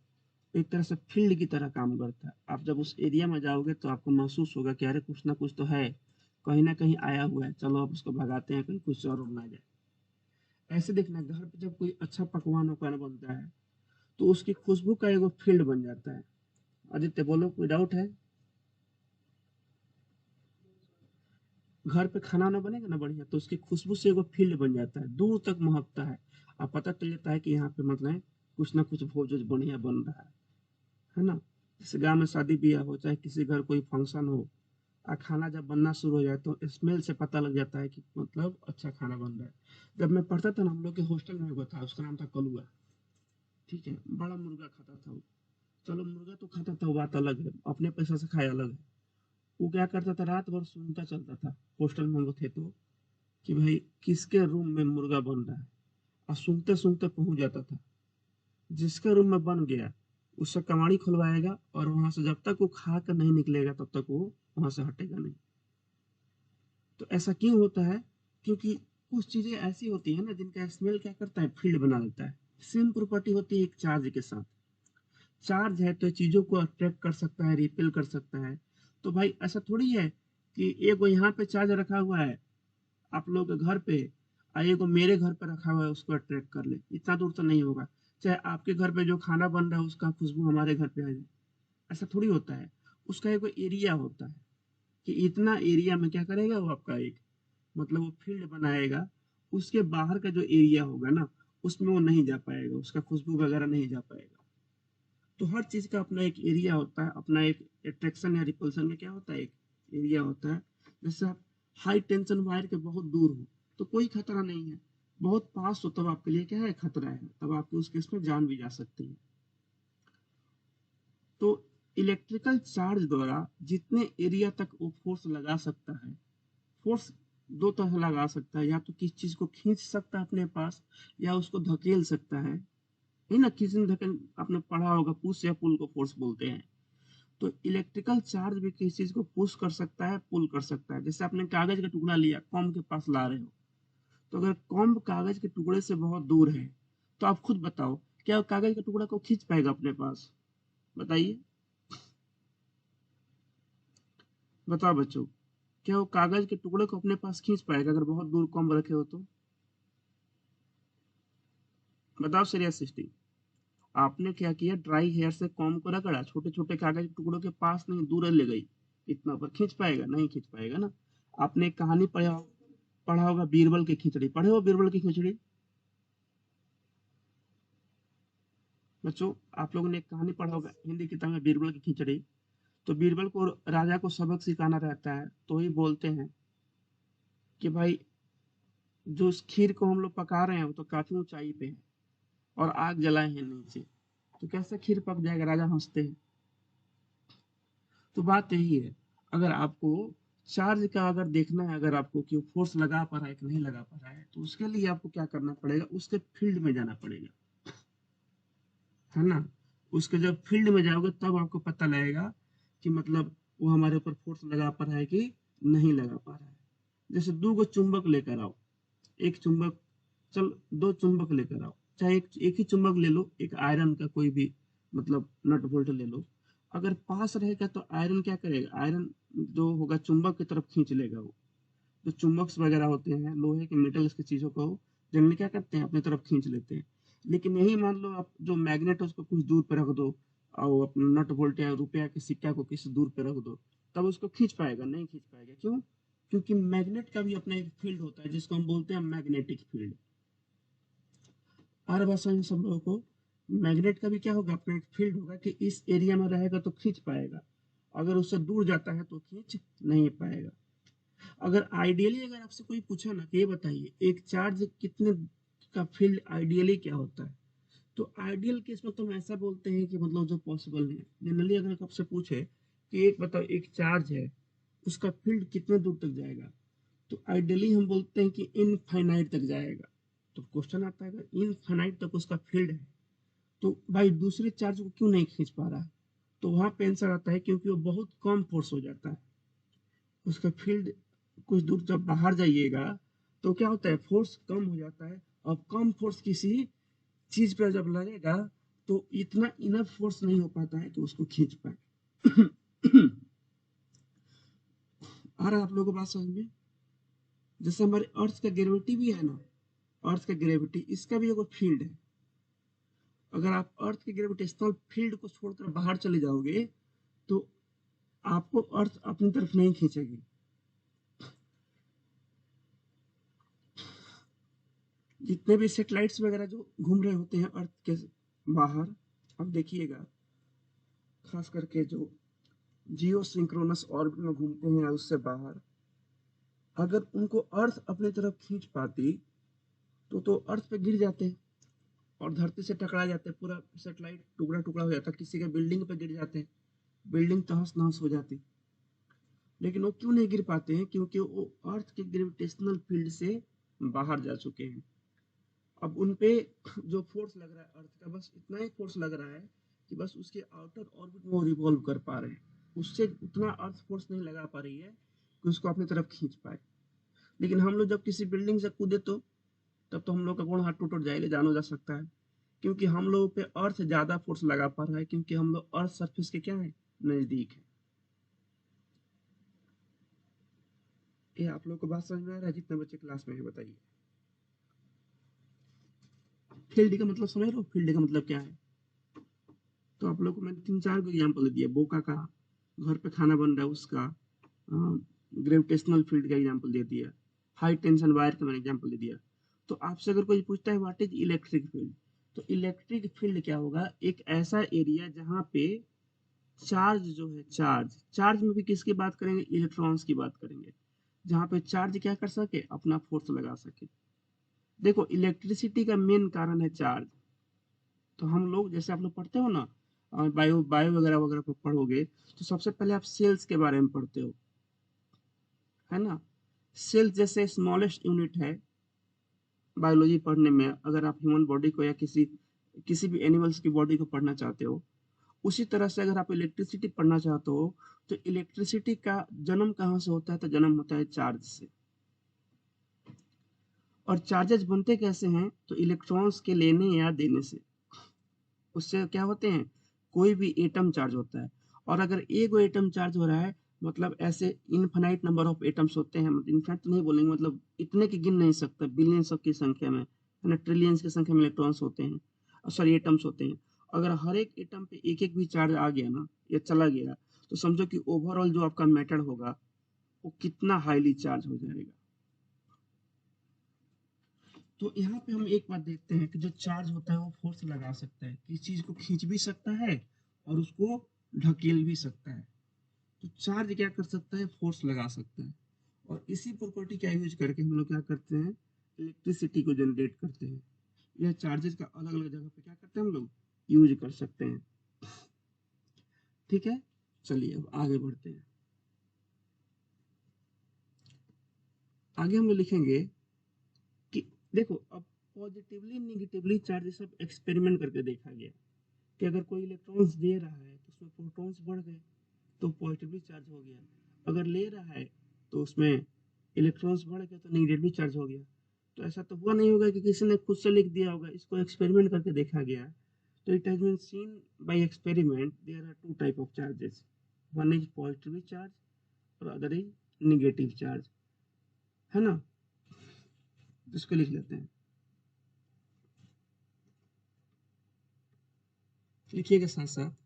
एक तरह से फील्ड की तरह काम करता है। आप जब उस एरिया में जाओगे तो आपको महसूस होगा कि अरे कुछ ना कुछ तो है, कहीं ना कहीं आया हुआ है, चलो अब उसको भगाते हैं कहीं कुछ और ना जाए। ऐसे देखना, घर पे जब कोई अच्छा पकवान वकवान बनता है तो उसकी खुशबू का एक फील्ड बन जाता है। आदित्य बोलो, कोई डाउट है। घर पे खाना ना बनेगा ना बढ़िया तो उसकी खुशबू से एगो फील्ड बन जाता है, दूर तक महकता है। अब पता चल जाता है कि यहाँ पे मतलब कुछ ना कुछ भोज वोज बढ़िया बन रहा है ना। जैसे गाँव में शादी ब्याह हो चाहे किसी घर कोई फंक्शन हो, खाना जब बनना शुरू हो जाए तो स्मेल से पता लग जाता है कि मतलब अच्छा खाना बन रहा है। जब मैं पढ़ता था ना, हम लोग के हॉस्टल में एगो था, उसका नाम था कलुआ। ठीक है, बड़ा मुर्गा खाता था वो। चलो मुर्गा तो खाता था वो बात अलग है, अपने पैसा से खाया अलग है। वो क्या करता था, रात भर सुनता चलता था, हॉस्टल में हम लोग थे तो, कि भाई किसके रूम में मुर्गा बन रहा है। और सूंघते सूंघते पहुंच जाता था, जिसके रूम में बन गया उससे कमाड़ी खुलवाएगा, और वहां से जब तक वो खा कर नहीं निकलेगा तब तक वो वहां से हटेगा नहीं। तो ऐसा क्यों होता है, क्योंकि कुछ चीजें ऐसी होती है ना जिनका स्मेल क्या करता है, फील्ड बना देता है। सेम प्रॉपर्टी होती है एक चार्ज के साथ। चार्ज है तो चीजों को अट्रैक्ट कर सकता है, रिपेल कर सकता है। तो भाई ऐसा थोड़ी है कि एगो यहाँ पे चार्ज रखा हुआ है आप लोग के घर पे, और एगो मेरे घर पे रखा हुआ है उसको अट्रैक्ट कर ले, इतना दूर तो नहीं होगा। चाहे आपके घर पे जो खाना बन रहा है उसका खुशबू हमारे घर पे आ जाए, ऐसा थोड़ी होता है। उसका एक एरिया होता है कि इतना एरिया में क्या करेगा वो आपका एक मतलब वो फील्ड बनाएगा। उसके बाहर का जो एरिया होगा ना उसमें वो नहीं जा पाएगा, उसका खुशबू वगैरह नहीं जा पाएगा। तो हर चीज का अपना एक एरिया होता है, अपना एक अट्रैक्शन या रिपल्सन का क्या होता है, एक एरिया होता है। जैसे आप हाई टेंशन वायर के बहुत दूर हो तो कोई खतरा नहीं है, बहुत पास हो तब आपके लिए क्या है, खतरा है, तब आपकी उस केस में जान भी जा सकती है। तो इलेक्ट्रिकल चार्ज द्वारा जितने एरिया तक वो फोर्स लगा सकता है, फोर्स दो तरह लगा सकता है, या तो किस चीज को खींच सकता है अपने पास, या उसको धकेल सकता है। है ना, किसी ने धकेल, आपने पढ़ा होगा पुश या पुल को फोर्स बोलते हैं। तो इलेक्ट्रिकल चार्ज भी किसी चीज को पुश कर सकता है, पुल कर सकता है। जैसे आपने कागज का टुकड़ा लिया, कॉम के पास ला रहे हो, तो अगर कॉम कागज के टुकड़े से बहुत दूर है तो आप खुद बताओ क्या वो कागज का टुकड़ा को खींच पाएगा अपने पास, बताइए। बताओ बच्चों, क्या वो कागज के टुकड़े को अपने पास खींच पाएगा अगर बहुत दूर कॉम्ब रखे हो तो? बताओ सीरियसली, आपने क्या किया, ड्राई हेयर से कॉम्ब को रगड़ा, छोटे छोटे कागज के टुकड़ों के पास नहीं, दूर ले गई, इतना पर खींच पाएगा? नहीं खींच पाएगा ना। आपने एक कहानी पढ़ा होगा, बीरबल की खिचड़ी, पढ़े हो बीरबल की खिचड़ी बच्चों? आप लोगों ने एक कहानी पढ़ा होगा हिंदी किताब में, बीरबल की खिचड़ी। तो बीरबल को राजा को सबक सिखाना रहता है, तो ही बोलते हैं कि भाई जो उस खीर को हम लोग पका रहे हैं वो तो काफी ऊंचाई पे है और आग जलाए हैं नीचे, तो कैसे खीर पक जाएगा? राजा हंसते हैं। तो बात यही है, अगर आपको चार्ज का अगर देखना है, अगर आपको कि फोर्स लगा पा रहा है कि नहीं लगा पा रहा है, तो उसके लिए आपको क्या करना पड़ेगा, उसके फील्ड में जाना पड़ेगा, है ना। उसके जब फील्ड में जाओगे तब आपको पता लगेगा कि मतलब वो हमारे ऊपर फोर्स लगा पा रहा है कि नहीं लगा पा रहा है। जैसे दो गो चुंबक लेकर आओ, एक चुंबक, चल दो चुंबक लेकर आओ, चाहे एक ही चुंबक ले लो, एक आयरन का कोई भी मतलब नट बोल्ट ले लो। अगर पास रहेगा तो आयरन क्या करेगा, आयरन जो होगा चुंबक की तरफ खींच लेगा वो। जो चुंबक्स वगैरह होते हैं लोहे के मेटल्स की चीजों को जनरली क्या करते हैं, अपनी तरफ खींच लेते हैं। लेकिन यही मान लो आप जो मैग्नेट है उसको कुछ दूर पे रख दो, और अपना नट बोल्ट या रुपया के सिक्का को किसी दूर पे रख दो, तब उसको खींच पाएगा? नहीं खींच पाएगा। क्यों? क्योंकि मैग्नेट का भी अपना एक फील्ड होता है जिसको हम बोलते हैं मैग्नेटिक फील्ड। हर भाषा में सब लोगों को, मैग्नेट का भी क्या होगा, अपना एक फील्ड होगा कि इस एरिया में रहेगा तो खींच पाएगा, अगर उससे दूर जाता है तो खींच नहीं पाएगा। अगर आइडियली अगर आपसे कोई पूछे ना कि ये बताइए एक चार्ज कितने का फील्ड आइडियली क्या होता है, तो आइडियल केस में तो हम ऐसा बोलते हैं कि मतलब जो पॉसिबल है। जनरली अगर आपसे पूछे कि एक बताओ एक चार्ज है, उसका फील्ड कितने दूर तक जाएगा, तो आइडियली हम बोलते हैं कि इनफाइनाइट तक जाएगा। तो क्वेश्चन आता है अगर इनफाइनाइट तक उसका फील्ड है तो भाई दूसरे चार्ज को क्यों नहीं खींच पा रहा है? तो वहां पे आंसर आता है क्योंकि वो बहुत कम फोर्स हो जाता है, उसका फील्ड कुछ दूर जब बाहर जाइएगा तो क्या होता है, फोर्स कम हो जाता है। अब कम फोर्स किसी चीज पर जब लगेगा तो इतना इनफ फोर्स नहीं हो पाता है कि उसको खींच पाए। आ रहा है आप लोगों को बात समझ में? जैसे हमारे अर्थ का ग्रेविटी भी है ना, अर्थ का ग्रेविटी, इसका भी एक फील्ड है। अगर आप अर्थ के ग्रेविटेशनल फील्ड को छोड़कर बाहर चले जाओगे तो आपको अर्थ अपनी तरफ नहीं खींचेगी। जितने भी सेटेलाइट्स वगैरह जो घूम रहे होते हैं अर्थ के बाहर, अब देखिएगा खास करके जो जियो सिंक्रोनस ऑर्बिट में घूमते हैं उससे बाहर, अगर उनको अर्थ अपनी तरफ खींच पाती तो अर्थ पे गिर जाते हैं और धरती से टकरा जाते हैं, पूरा सेटेलाइट टुकड़ा टुकड़ा हो जाता, किसी के बिल्डिंग पे गिर जाते हैं, बिल्डिंग तहस नहस हो जाती। लेकिन वो क्यों नहीं गिर पाते हैं, क्योंकि वो अर्थ के ग्रेविटेशनल फील्ड से बाहर जा चुके हैं। अब उन पे जो फोर्स लग रहा है अर्थ का, बस इतना ही फोर्स लग रहा है कि बस उसके आउटर ऑर्बिट में वो रिवॉल्व कर पा रहे हैं, उससे उतना अर्थ फोर्स नहीं लगा पा रही है कि उसको अपनी तरफ खींच पाए। लेकिन हम लोग जब किसी बिल्डिंग से कूदे तो तब तो हम लोग का गोड़ हाथ टूट जाएगा, जानो जा सकता है, क्योंकि हम लोगों पे अर्थ ज्यादा फोर्स लगा पा रहा है, क्योंकि हम लोग अर्थ सरफेस के क्या है, नजदीक है। ये आप लोग को बात समझ में आ रहा है जितने बच्चे क्लास में है? बताइए, फील्ड का मतलब समझ लो, फील्ड का मतलब क्या है? तो आप लोग को मैंने तीन चार एग्जाम्पल दिया, बोका का, घर पे खाना बन रहा है उसका, ग्रेविटेशनल फील्ड का एग्जाम्पल दे दिया, हाई टेंशन वायर का मैंने एग्जाम्पल दे दिया। तो आपसे अगर कोई पूछता है व्हाट इज इलेक्ट्रिक फील्ड, तो इलेक्ट्रिक फील्ड क्या होगा, एक ऐसा एरिया जहाँ पे चार्ज जो है, चार्ज चार्ज में भी किसकी बात करेंगे, इलेक्ट्रॉन्स की बात करेंगे, जहाँ पे चार्ज क्या कर सके, अपना फोर्स लगा सके। देखो इलेक्ट्रिसिटी का मेन कारण है चार्ज। तो हम लोग जैसे आप लोग पढ़ते हो ना, बायो बायो वगैरह वगैरह को पढ़ोगे तो सबसे पहले आप सेल्स के बारे में पढ़ते हो, है ना। सेल्स जैसे स्मॉलेस्ट यूनिट है बायोलॉजी पढ़ने में, अगर आप ह्यूमन बॉडी को या किसी किसी भी एनिमल्स की बॉडी को पढ़ना चाहते हो, उसी तरह से अगर आप इलेक्ट्रिसिटी पढ़ना चाहते हो तो इलेक्ट्रिसिटी का जन्म कहाँ से होता है, तो जन्म होता है चार्ज से। और चार्जेस बनते कैसे हैं, तो इलेक्ट्रॉन्स के लेने या देने से, उससे क्या होते हैं, कोई भी एटम चार्ज होता है। और अगर एक एटम चार्ज हो रहा है मतलब ऐसे इनफाइनाइट नंबर ऑफ एटम्स होते हैं, मतलब इनफाइनाइट तो नहीं बोलेंगे, मतलब इतने की गिन नहीं सकता, बिलियंस की संख्या में, है ना, ट्रिलियंस की संख्या में इलेक्ट्रॉन्स होते हैं, सॉरी एटम्स होते हैं। अगर हर एक एटम पे एक एक भी चार्ज आ गया ना, या चला गया, तो समझो कि ओवरऑल जो आपका मैटर होगा वो कितना हाईली चार्ज हो जाएगा। तो यहाँ पे हम एक बात देखते हैं कि जो चार्ज होता है वो फोर्स लगा सकता है, किसी चीज को खींच भी सकता है और उसको ढकेल भी सकता है। तो चार्ज क्या कर सकता है, फोर्स लगा सकता है। और इसी प्रॉपर्टी का यूज करके हम लोग क्या करते हैं, इलेक्ट्रिसिटी को जनरेट करते हैं। यह चार्जेस का अलग अलग जगह पे क्या करते हैं हम लोग, यूज कर सकते हैं। ठीक है, चलिए अब आगे बढ़ते हैं। आगे हम लोग लिखेंगे कि देखो अब पॉजिटिवली निगेटिवली चार्ज सब एक्सपेरिमेंट करके देखा गया कि अगर कोई इलेक्ट्रॉन्स दे रहा है तो उसमें प्रोटॉन्स बढ़ गए तो पॉजिटिवली चार्ज हो गया, अगर ले रहा है तो उसमें इलेक्ट्रॉन्स बढ़ गए तो नेगेटिवली चार्ज हो गया। तो ऐसा तो हुआ नहीं होगा कि किसी ने खुद से लिख दिया होगा, इसको एक्सपेरिमेंट करके देखा गया। तो it has been seen by experiment there are two type of charges, one is positively charge और अदर इज निगेटिव चार्ज, है ना। इसको लिख लेते हैं, लिखिएगा साथ साथ।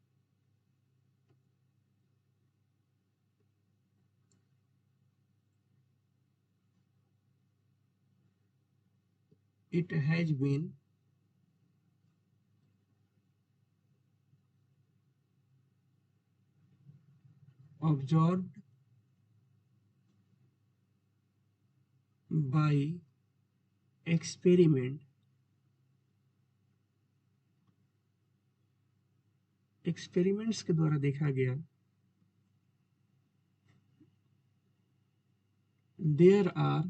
It has been observed by experiment, experiments के द्वारा देखा गया, there are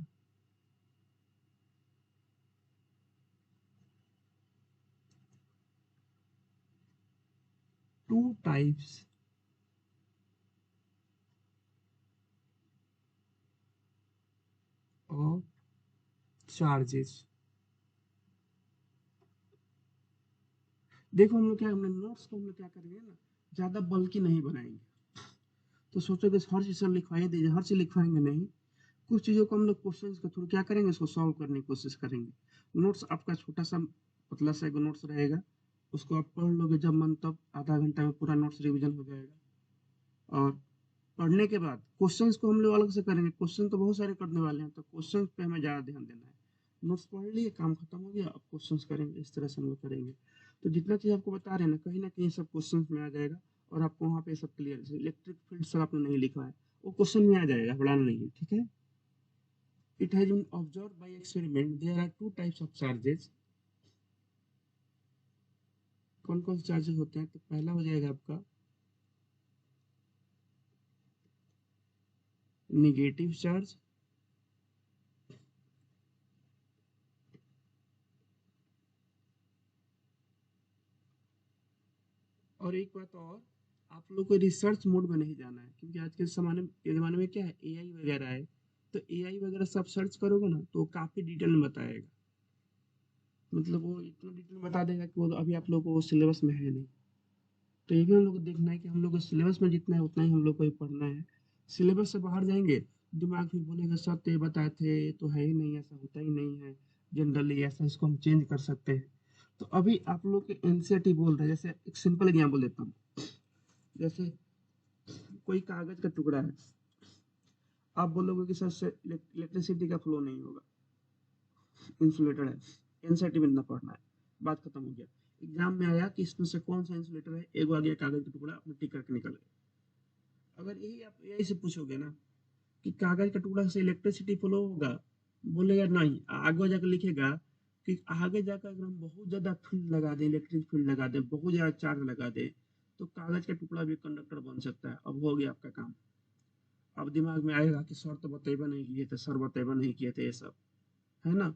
two types of charges. देखो हम लोग क्या, हमने नोट्स को हम लोग क्या करेंगे ना, ज्यादा बल्कि नहीं बनाएंगे। तो सोचो कि हर चीज सब लिखवाई दीजिए, हर चीज लिखवाएंगे नहीं। कुछ चीजों को हम लोग क्वेश्चंस के थ्रू क्या करेंगे, इसको सॉल्व करने की कोशिश करेंगे। नोट्स आपका छोटा सा पतला सा एक नोट्स रहेगा, उसको आप पढ़ लोगे जब मन तब, आधा घंटा में पूरा नोट्स रिवीजन हो जाएगा। और पढ़ने के बाद क्वेश्चंस को हम लोग अलग से करेंगे, क्वेश्चन तो बहुत सारे करने वाले हैं, तो क्वेश्चन पे हमें ज़्यादा ध्यान देना है। नोट्स पढ़ लिए, काम खत्म हो गया, अब क्वेश्चंस करेंगे, इस तरह से हम लोग करेंगे। तो जितना चीज़ आपको बता रहे हैं ना कहीं सब क्वेश्चन में आ जाएगा। और आपको वहाँ पे सब क्लियर, जैसे इलेक्ट्रिक फील्ड सर आपने नहीं लिखा है, वो क्वेश्चन में आ जाएगा, बढ़ाना नहीं है, ठीक है। It has been observe by experiment there are two types of charges. कौन कौन से चार्जेस होते हैं, तो पहला हो जाएगा आपका निगेटिव चार्ज, और एक बात और, आप लोग को रिसर्च मोड में नहीं जाना है, क्योंकि आज के ज़माने में क्या है, एआई वगैरह है। तो एआई वगैरह सब सर्च करोगे ना तो काफ़ी डिटेल में बताएगा, मतलब वो इतना डिटेल में बता देगा कि वो अभी आप लोग को सिलेबस में है नहीं। तो ये भी हम लोग को देखना है कि हम लोग को सिलेबस में जितना है उतना ही हम लोग को ही पढ़ना है। सिलेबस से बाहर जाएंगे, दिमाग फिर बोलेगा सर तो ये बताए थे, ये तो है ही नहीं, ऐसा होता ही नहीं है जनरली, ऐसा इसको हम चेंज कर सकते हैं। तो अभी आप लोग के एनसीईआरटी बोल रहे हैं, जैसे एक सिंपल एग्जाम्पल देता हूँ। जैसे कोई कागज का टुकड़ा है, आप बोलोगे कि सर से इलेक्ट्रिसिटी का फ्लो नहीं होगा, इंसुलेटर है, एनसीईआरटी में इतना पढ़ना है, बात खत्म हो गया। एग्जाम में आया कि इसमें से कौन सा इंसुलेटर है, एक आ गया कागज का टुकड़ा, अपने टिक करके निकल गए। अगर यही आप यही से पूछोगे ना कि कागज का टुकड़ा से इलेक्ट्रिसिटी फ्लो होगा, बोलेगा नहीं, आगे जाकर लिखेगा कि आगे जाकर अगर हम बहुत ज्यादा फील्ड लगा दें, इलेक्ट्रिक फील्ड लगा दें, बहुत ज्यादा चार्ज लगा दें, तो कागज का टुकड़ा भी कंडक्टर बन सकता है। अब हो गया आपका काम। अब दिमाग में आएगा कि सर तो बतेबा नहीं किए थे, सर बतेबा नहीं किए थे ये सब, है ना।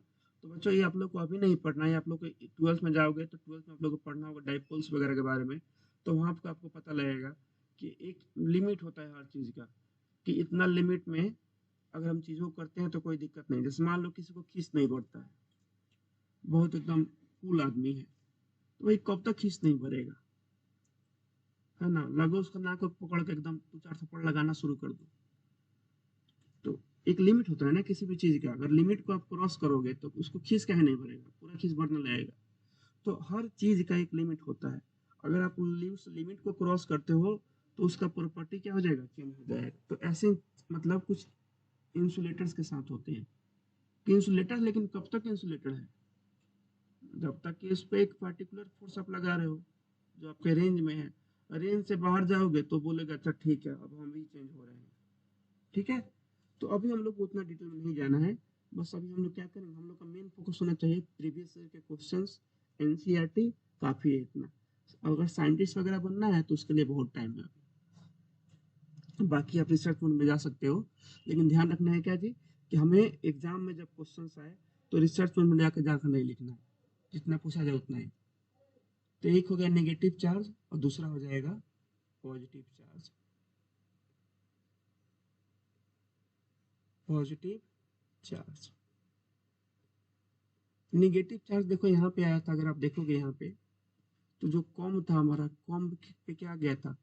तो बच्चों ये आप लोग को अभी नहीं पढ़ना है, आप लोग को ट्वेल्थ में जाओगे तो ट्वेल्थ में आप लोग को पढ़ना होगा डाइपोल्स वगैरह के बारे में। तो वहाँ पे आपको पता लगेगा कि एक लिमिट होता है हर चीज़ का, कि इतना लिमिट में अगर हम चीज़ों को करते हैं तो कोई दिक्कत नहीं। जैसे मान लो किसी को खींच नहीं पड़ता है, बहुत एकदम कूल आदमी है, तो भाई कब तक खींच नहीं पड़ेगा, है ना, लगो उसका नाक को पकड़ के एकदम 2-4 थप्पड़ लगाना शुरू कर दो। तो एक लिमिट होता है ना किसी भी चीज का, अगर लिमिट को आप क्रॉस करोगे तो उसको खींच काहे नहीं भरेगा, पूरा खींच भरने लगेगा। तो हर चीज का एक लिमिट होता है, अगर आप उस लिमिट को क्रॉस करते हो तो उसका प्रॉपर्टी क्या हो जाएगा, चेंज हो जाएगा। तो ऐसे मतलब कुछ इंसुलेटर्स के साथ होते हैं कि इंसुलेटर, लेकिन कब तक इंसुलेटर है, जब तक कि उस पर एक पर्टिकुलर फोर्स आप लगा रहे हो जो आपके रेंज में है। रेंज से बाहर जाओगे तो बोलेगा अच्छा ठीक है अब हम भी चेंज हो रहे हैं। ठीक है, तो अभी हम लोग को उतना डिटेल में नहीं जाना है, बस अभी हम लोग क्या करेंगे, हम लोग का मेन फोकस होना चाहिए प्रीवियस ईयर के क्वेश्चंस, एनसीईआरटी, काफी है इतना। अगर साइंटिस्ट वगैरह बनना है तो उसके लिए बहुत टाइम है, बाकी आप रिसर्च मोड में जा सकते हो। लेकिन ध्यान रखना है क्या जी, कि हमें एग्जाम में जब क्वेश्चंस आए तो रिसर्च मोड में जाकर नहीं लिखना है, जितना पूछा जाए उतना ही। तो एक हो गया नेगेटिव चार्ज और दूसरा हो जाएगा positive charge. Positive charge, negative charge देखो यहाँ पे आया था, अगर आप देखोगे यहाँ पे तो जो कॉम था हमारा, कॉम पे क्या गया था,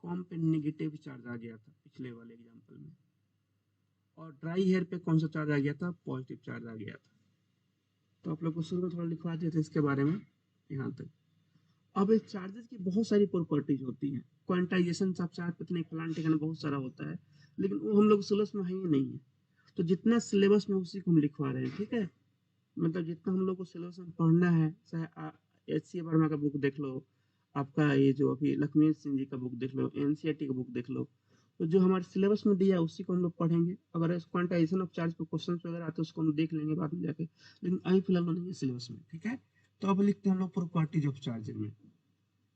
कॉम पे नेगेटिव चार्ज आ गया था पिछले वाले एग्जाम्पल में। और ड्राई हेयर पे कौन सा चार्ज आ गया था, पॉजिटिव चार्ज आ गया था। तो आप लोग को शुरू में थोड़ा लिखवा दिए थे इसके बारे में यहाँ तक। अब इस चार्जेस की बहुत सारी प्रॉपर्टीज होती हैं, क्वांटाइजेशन ऑफ चार्ज पता नहीं फलान ठिकाना बहुत सारा होता है, लेकिन वो हम लोग सिलेबस में है ही नहीं है। तो जितना सिलेबस में उसी को हम लिखवा रहे हैं, ठीक है। मतलब जितना हम लोग को सिलेबस में पढ़ना है, चाहे एच सी वर्मा का बुक देख लो, आपका ये जो अभी लक्ष्मी सिंह जी का बुक देख लो, एनसीईआरटी का बुक देख लो, तो जो हमारे सिलेबस में दिया है उसी को हम लोग पढ़ेंगे। अगर क्वांटाइजेशन ऑफ चार्ज पे क्वेश्चन वगैरह आते हैं उसको हम देख लेंगे बाद में जाके, लेकिन अभी फिलहाल वो नहीं है सिलेबस में, ठीक है। तो अब लिखते हैं हम लोग प्रॉपर्टीज ऑफ चार्ज में।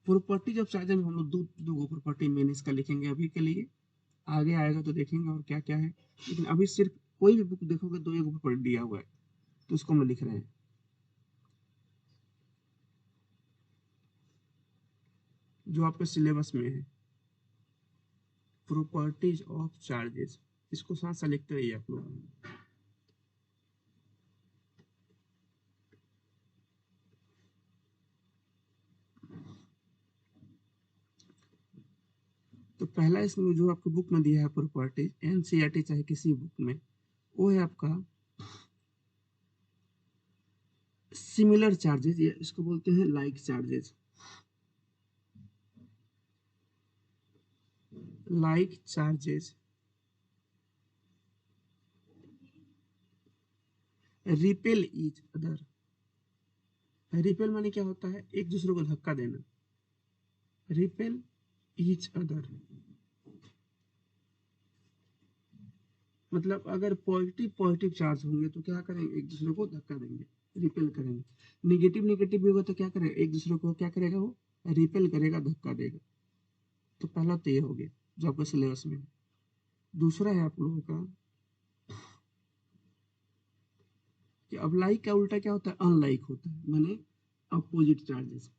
प्रॉपर्टीज ऑफ चार्ज में हम लोग दो प्रॉपर्टी मेन इसका लिखेंगे अभी के लिए, आगे आएगा तो देखेंगे और क्या क्या है। लेकिन अभी सिर्फ कोई भी बुक देखोगे दो एक प्रॉपर्टी दिया हुआ है, तो उसको हम लिख रहे हैं जो आपके सिलेबस में है, प्रॉपर्टीज ऑफ चार्जेस। इसको साथ साथ लिखते रहिए आप लोग। तो पहला इसमें जो आपको बुक में दिया है प्रॉपर्टीज, एनसीईआरटी चाहे किसी बुक में, वो है आपका सिमिलर चार्जेस, या इसको बोलते हैं like charges. Like charges repel each other. Repel माने क्या होता है, एक दूसरे को धक्का देना। रिपेल ईच अदर मतलब अगर पॉजिटिव पॉजिटिव चार्ज होंगे तो क्या करेंगे, एक दूसरे को धक्का देंगे, रिपेल करेंगे। नेगेटिव नेगेटिव भी होगा तो क्या करेगा, एक दूसरे को क्या करेगा, वो रिपेल करेगा, धक्का देगा। तो पहला तो ये हो गया जो आपका सिलेबस में है। दूसरा है आप लोगों का कि अब लाइक का उल्टा क्या होता है, अनलाइक होता है, माने opposite charges.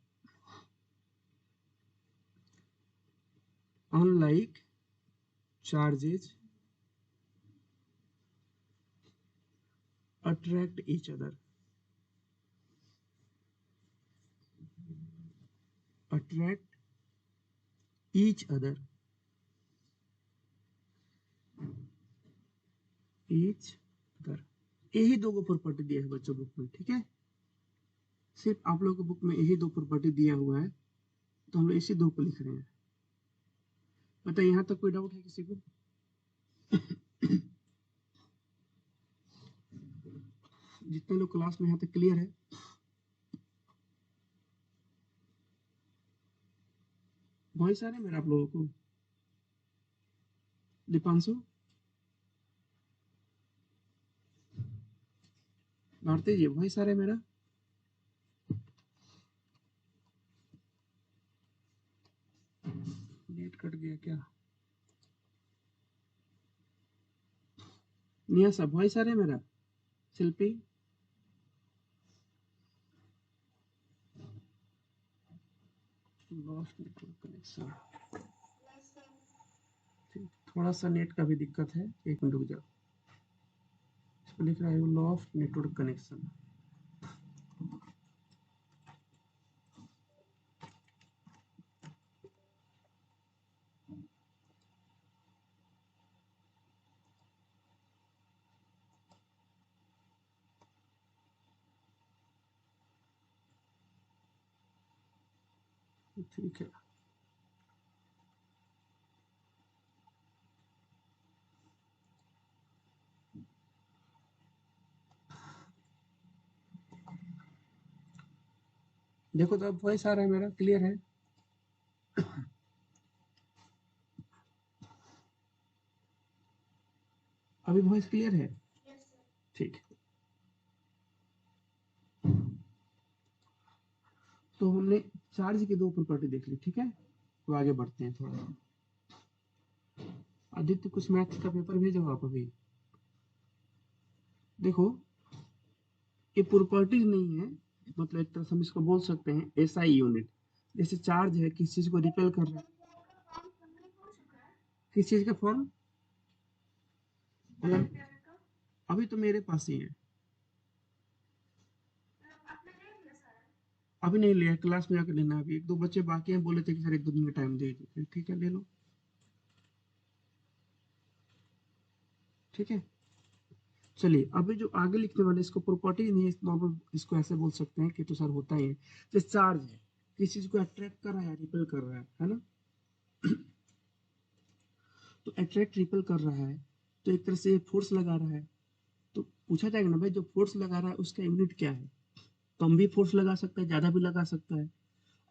Unlike charges attract each other. Attract each other, each other, यही दो प्रॉपर्टी दिया है बच्चों बुक में, ठीक है। सिर्फ आप लोगों को बुक में यही दो प्रॉपर्टी दिया हुआ है, तो हम लोग इसी दो को लिख रहे हैं। बताइए यहाँ तक कोई डाउट है किसी को। जितने लोग क्लास में यहाँ तक क्लियर है। वॉइस आ रहा है मेरा आप लोगों को, दीपांशु, भारती जी, वॉइस आ रहा है मेरा। नेट कट गया क्या, निया साहब वॉइस आ रहा है मेरा। शिल्पी, लॉस्ट नेटवर्क कनेक्शन, थोड़ा सा नेट का भी दिक्कत है, एक मिनट रुक जाओ। इसको लिख रहा है लॉस्ट नेटवर्क कनेक्शन। ठीक है। देखो तो अब वॉइस आ रहा है मेरा, क्लियर है? अभी वॉइस क्लियर है? ठीक है। तो हमने चार्ज की दो प्रॉपर्टी देख ली, ठीक है। तो आगे बढ़ते हैं थोड़ा। आदित्य कुछ मैथ्स का पेपर भेजो आप अभी। देखो ये प्रॉपर्टीज नहीं है, मतलब एक तरह से हम इसको बोल सकते हैं एसआई यूनिट। जैसे चार्ज है, किस चीज को रिपेल कर रहा है, किस चीज का फॉर्म, मतलब अभी तो मेरे पास ही है, अभी नहीं लिया, क्लास में जाकर लेना। अभी एक दो बच्चे बाकी हैं, बोले थे कि सर एक दो दिन का टाइम दे दीजिए, ठीक है ले लो। ठीक है, चलिए अभी जो आगे लिखने वाले इसको प्रॉपर्टी नहीं है, नॉर्मल इसको ऐसे बोल सकते हैं कि तो सर होता ही है। जैसे चार्ज है, किस चीज को अट्रैक्ट कर रहा है, रिपेल कर रहा है ना। तो अट्रैक्ट रिपेल कर रहा है, तो एक तरह से फोर्स लगा रहा है। तो पूछा जाएगा ना भाई, जो फोर्स लगा रहा है उसका यूनिट क्या है। कम भी फोर्स लगा सकता है, ज्यादा भी लगा सकता है।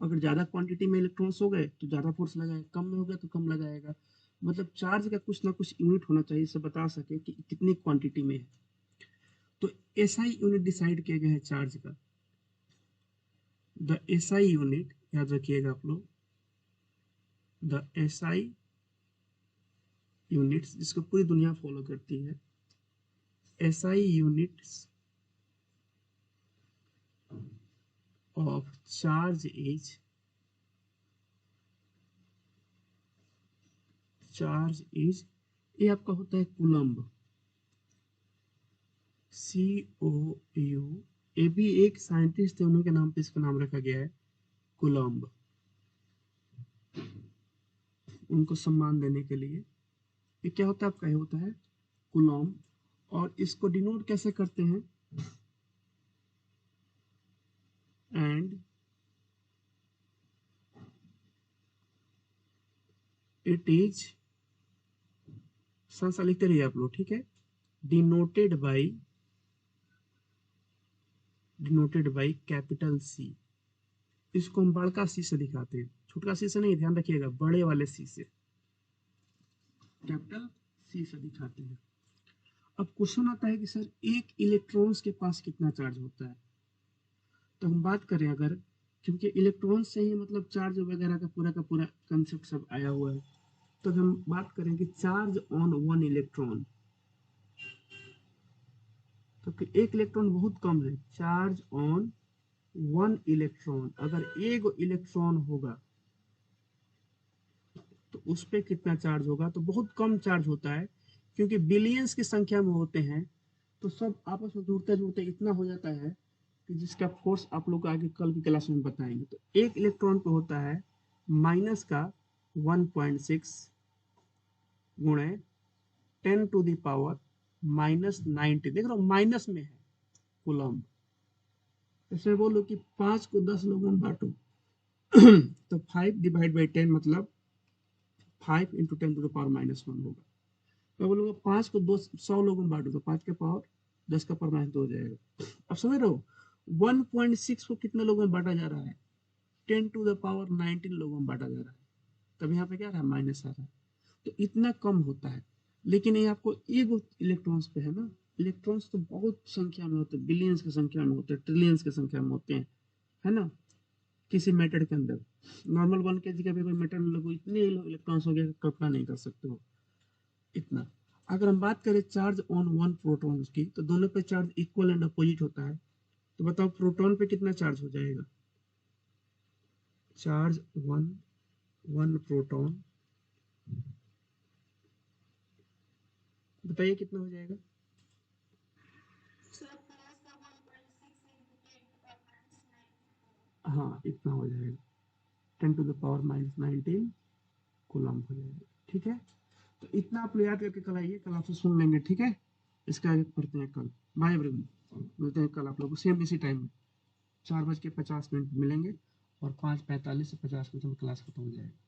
अगर ज्यादा क्वांटिटी में इलेक्ट्रॉन्स हो गए तो ज्यादा फोर्स लगाएगा, कम में हो गया तो कम लगाएगा। मतलब चार्ज का कुछ ना कुछ यूनिट होना चाहिए, इसे बता सके कि कितनी क्वांटिटी में है। तो एसआई यूनिट डिसाइड किया गया है चार्ज का। द एसआई यूनिट, याद रखिएगा आप लोग, द एसआई यूनिट्स जिसको पूरी दुनिया फॉलो करती है, SI units of charge is, charge is, ये आपका होता है कूलम्ब, सी ओ यू। ये भी एक साइंटिस्ट है, उन्हीं के नाम पे इसका नाम रखा गया है कूलम्ब, उनको सम्मान देने के लिए। ये क्या होता है आपका, ये होता है कूलम्ब। और इसको डिनोट कैसे करते हैं, एंड इट इज, सा लिखते रहिए आप लोग, ठीक है। Denoted by, denoted by capital C. इसको हम बड़का सी से दिखाते हैं, छोटा सी से नहीं, ध्यान रखिएगा, बड़े वाले सी से, कैपिटल सी से दिखाते हैं। अब क्वेश्चन आता है कि सर एक इलेक्ट्रॉन्स के पास कितना चार्ज होता है। तो हम बात करें अगर, क्योंकि इलेक्ट्रॉन से ही मतलब चार्ज वगैरह का पूरा कंसेप्ट सब आया हुआ है। तो हम बात करें कि चार्ज ऑन वन इलेक्ट्रॉन, तो कि एक इलेक्ट्रॉन बहुत कम है। चार्ज ऑन वन इलेक्ट्रॉन, अगर एक इलेक्ट्रॉन होगा तो उस पर कितना चार्ज होगा, तो बहुत कम चार्ज होता है। क्योंकि बिलियंस की संख्या में होते हैं, तो सब आपस में जुड़ते जुड़ते इतना हो जाता है कि जिसका फोर्स आप लोग आगे कल की क्लास में बताएंगे। तो एक इलेक्ट्रॉन पे होता है माइनस का 1.6 गुणे 10⁻⁻90। देख रहे हो माइनस में है कूलम्ब। इसमें बोलो कि 5 को 10 लोगों में बांटो तो 5/10 मतलब 5 × 10⁻⁻1 होगा। मैं बोलूंगा 5 को 100 लोगों में बांटो, तो 5 का पावर 10 का पावर -2 हो जाएगा। अब समझ रहे हो, 1.6 को कितने लोगों में बांटा जा रहा है, 10⁻19 लोगों में बांटा जा रहा है। तब यहाँ पे क्या रहा है, माइनस आ रहा है। तो इतना कम होता है। लेकिन ये आपको एक इलेक्ट्रॉन्स पे है ना, इलेक्ट्रॉन्स तो बहुत संख्या में होते हैं, बिलियंस की संख्या में होते हैं, ट्रिलियंस की संख्या में होते हैं, है ना। किसी मैटर के अंदर नॉर्मल 1 kg का भी कोई मैटर में लगो, इतने इलेक्ट्रॉन्स हो गए, कल्पना नहीं कर सकते हो इतना। अगर हम बात करें चार्ज ऑन वन प्रोटॉन की, तो दोनों पे चार्ज इक्वल एंड अपोजिट होता है। तो बताओ प्रोटॉन पे कितना चार्ज हो जाएगा, चार्ज वन वन प्रोटॉन, बताइए कितना हो जाएगा। हाँ इतना हो जाएगा, 10⁻⁻19 कूलम्ब हो जाएगा, ठीक है। तो इतना आप लोग याद करके कल आइए, कल आपसे सुन लेंगे, ठीक है। इसका आगे पढ़ते हैं कल। बाय एवरीवन, मिलते हैं कल आप लोग को सेम इसी टाइम में, 4:50 मिनट मिलेंगे। और 5:45 से 50 मिनट में क्लास खत्म हो जाएगा।